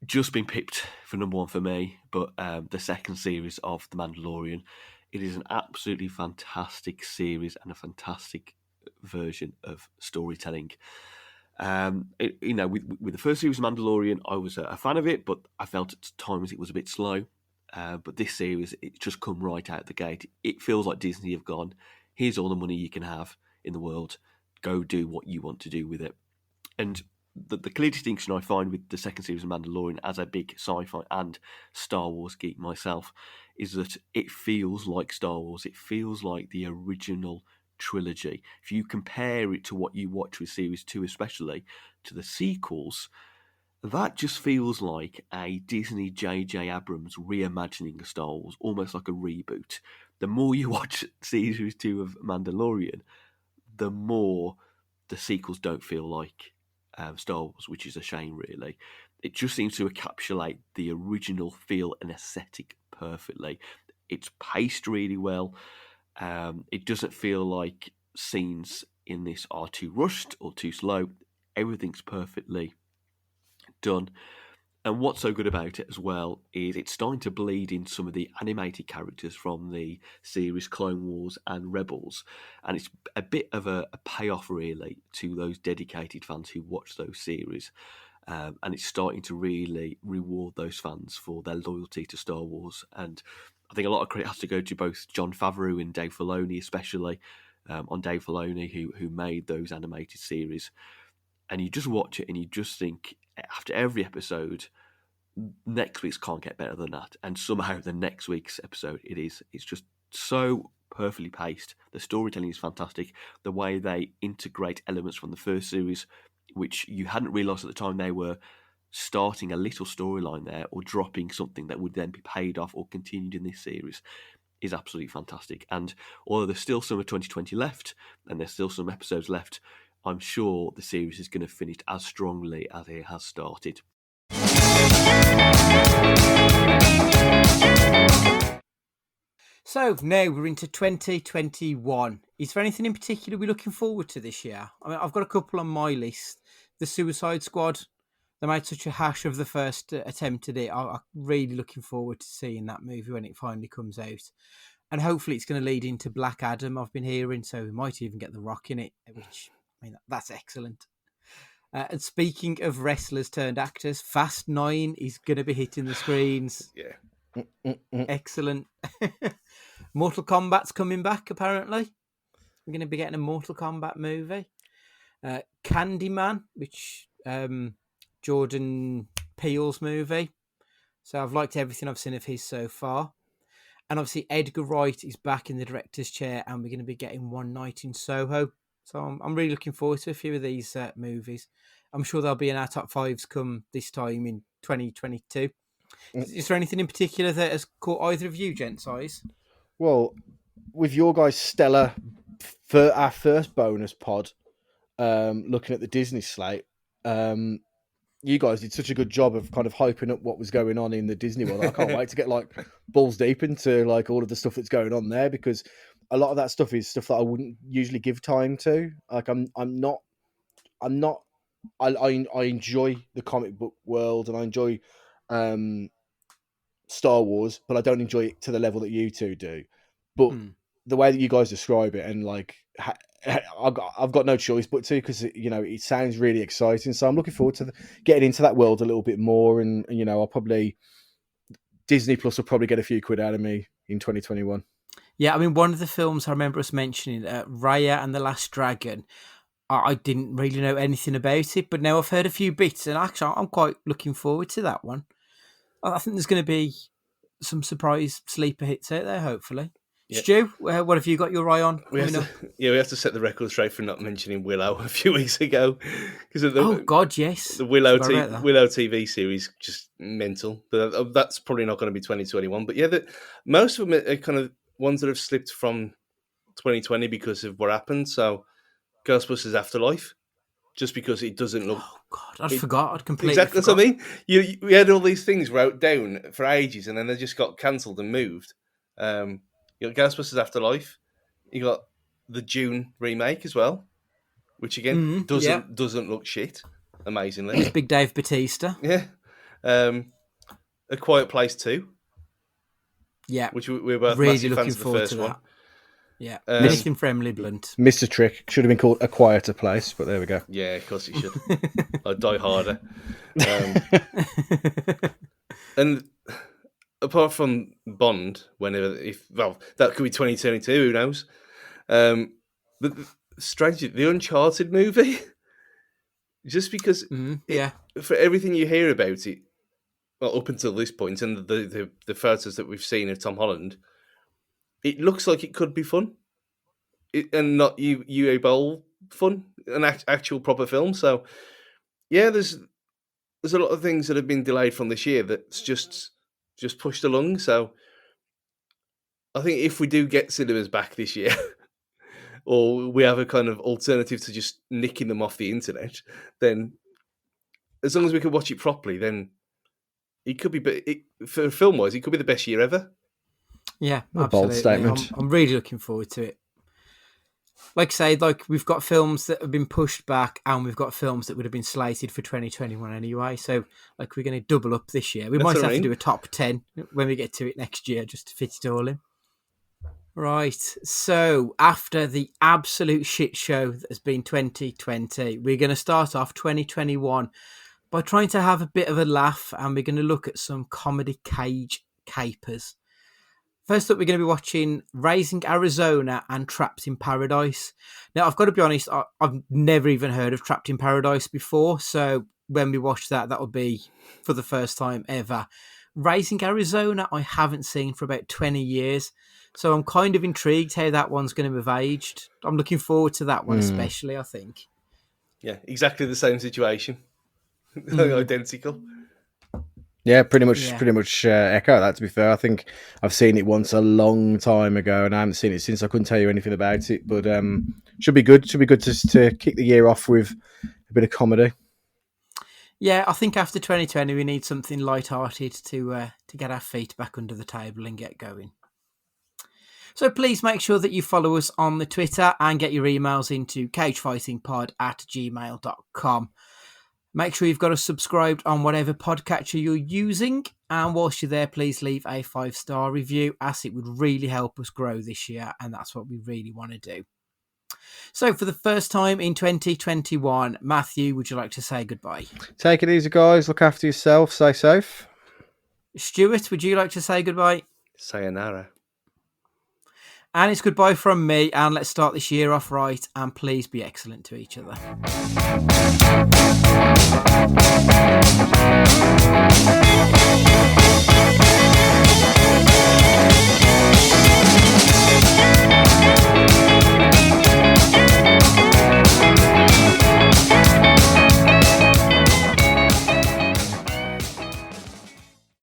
just been pipped for number 1 for me, but the second series of The Mandalorian. It is an absolutely fantastic series and a fantastic version of storytelling. With the first series of Mandalorian, I was a fan of it, but I felt at times it was a bit slow. But this series, it's just come right out the gate. It feels like Disney have gone, here's all the money you can have in the world. Go do what you want to do with it. And the clear distinction I find with the second series of Mandalorian, as a big sci-fi and Star Wars geek myself, is that it feels like Star Wars. It feels like the original trilogy. If you compare it to what you watch with Series 2, especially to the sequels, that just feels like a Disney J.J. Abrams reimagining of Star Wars, almost like a reboot. The more you watch Series 2 of Mandalorian, the more the sequels don't feel like Star Wars, which is a shame, really. It just seems to encapsulate the original feel and aesthetic perfectly. It's paced really well. It doesn't feel like scenes in this are too rushed or too slow. Everything's perfectly done. And what's so good about it as well is it's starting to bleed in some of the animated characters from the series Clone Wars and Rebels. And it's a bit of a payoff, really, to those dedicated fans who watch those series. And it's starting to really reward those fans for their loyalty to Star Wars. And I think a lot of credit has to go to both Jon Favreau and Dave Filoni, especially on Dave Filoni, who made those animated series. And you just watch it and you just think, after every episode, next week's can't get better than that. And somehow the next week's episode, it's just so perfectly paced. The storytelling is fantastic. The way they integrate elements from the first series, which you hadn't realised at the time they were starting a little storyline there or dropping something that would then be paid off or continued in this series, is absolutely fantastic. And although there's still some of 2020 left and there's still some episodes left, I'm sure the series is going to finish as strongly as it has started. So now we're into 2021. Is there anything in particular we're looking forward to this year? I mean, I've got a couple on my list. The Suicide Squad, they made such a hash of the first attempt at it. I'm really looking forward to seeing that movie when it finally comes out. And hopefully it's going to lead into Black Adam, I've been hearing, so we might even get The Rock in it, which, I mean, that's excellent. And speaking of wrestlers turned actors, Fast 9 is going to be hitting the screens. Yeah. Excellent. Mortal Kombat's coming back, apparently. We're going to be getting a Mortal Kombat movie. Candyman, which Jordan Peele's movie. So I've liked everything I've seen of his so far. And obviously Edgar Wright is back in the director's chair and we're going to be getting One Night in Soho. So I'm really looking forward to a few of these movies. I'm sure they'll be in our top fives come this time in 2022. Is there anything in particular that has caught either of you, gents' eyes? Well, with your guys' stellar for our first bonus pod, looking at the Disney slate, you guys did such a good job of kind of hyping up what was going on in the Disney world. I can't wait to get like balls deep into like all of the stuff that's going on there, because a lot of that stuff is stuff that I wouldn't usually give time to. Like I enjoy the comic book world and I enjoy Star Wars, but I don't enjoy it to the level that you two do. But the way that you guys describe it, and like, I've got no choice but to, because it sounds really exciting. So I'm looking forward to getting into that world a little bit more, and I'll probably Disney Plus will probably get a few quid out of me in 2021. Yeah, I mean, one of the films I remember us mentioning, Raya and the Last Dragon, I didn't really know anything about it, but now I've heard a few bits, and actually I'm quite looking forward to that one. I think there's going to be some surprise sleeper hits out there, hopefully. Yeah. Stu, what have you got your eye on? We have to set the record straight for not mentioning Willow a few weeks ago. Oh, God, yes. The Willow TV series, just mental. But that's probably not going to be 2021. But yeah, most of them are kind of ones that have slipped from 2020 because of what happened. So Ghostbusters Afterlife, just because it doesn't look... Oh, God, I'd completely Exactly, forgot. That's what I mean. We had all these things wrote down for ages, and then they just got cancelled and moved. You got Ghostbusters Afterlife. You got the Dune remake as well, which again doesn't look shit. Amazingly, it's Big Dave Bautista. Yeah. A Quiet Place 2. Yeah, which we were both really massive looking fans of the forward first to one. that. Yeah, anything for Emily Blunt. Mr. Trick should have been called A Quieter Place, but there we go. Yeah, of course it should. I'd Die Harder. And apart from Bond, that could be 2022, who knows? But strangely, the Uncharted movie, just because for everything you hear about it, well, up until this point, and the photos that we've seen of Tom Holland, it looks like it could be fun, and not UA Bowl fun, an actual proper film. So, yeah, there's a lot of things that have been delayed from this year that's just pushed along. So, I think if we do get cinemas back this year, or we have a kind of alternative to just nicking them off the internet, then as long as we can watch it properly, then it could be, for film-wise, it could be the best year ever. Yeah, a absolutely. bold statement. I'm really looking forward to it. Like I say, we've got films that have been pushed back, and we've got films that would have been slated for 2021 anyway. So, we're going to double up this year. We might have to do a top 10 when we get to it next year, just to fit it all in. Right. So, after the absolute shit show that has been 2020, we're going to start off 2021 by trying to have a bit of a laugh, and we're going to look at some comedy cage capers. First up, we're going to be watching Raising Arizona and Trapped in Paradise. Now, I've got to be honest, I've never even heard of Trapped in Paradise before, so when we watch that will be for the first time ever. Raising Arizona, I haven't seen for about 20 years, so I'm kind of intrigued how that one's going to have aged. I'm looking forward to that one especially, I think. Yeah, exactly the same situation. Identical. Yeah, pretty much echo that, to be fair. I think I've seen it once a long time ago, and I haven't seen it since. I couldn't tell you anything about it, but should be good. Should be good to kick the year off with a bit of comedy. Yeah, I think after 2020 we need something light-hearted to get our feet back under the table and get going. So please make sure that you follow us on the Twitter and get your emails into cagefightingpod@gmail.com. Make sure you've got us subscribed on whatever podcatcher you're using. And whilst you're there, please leave a 5-star review, as it would really help us grow this year. And that's what we really want to do. So for the first time in 2021, Matthew, would you like to say goodbye? Take it easy, guys. Look after yourself. Stay safe. Stuart, would you like to say goodbye? Sayonara. And it's goodbye from me, and let's start this year off right, and please be excellent to each other.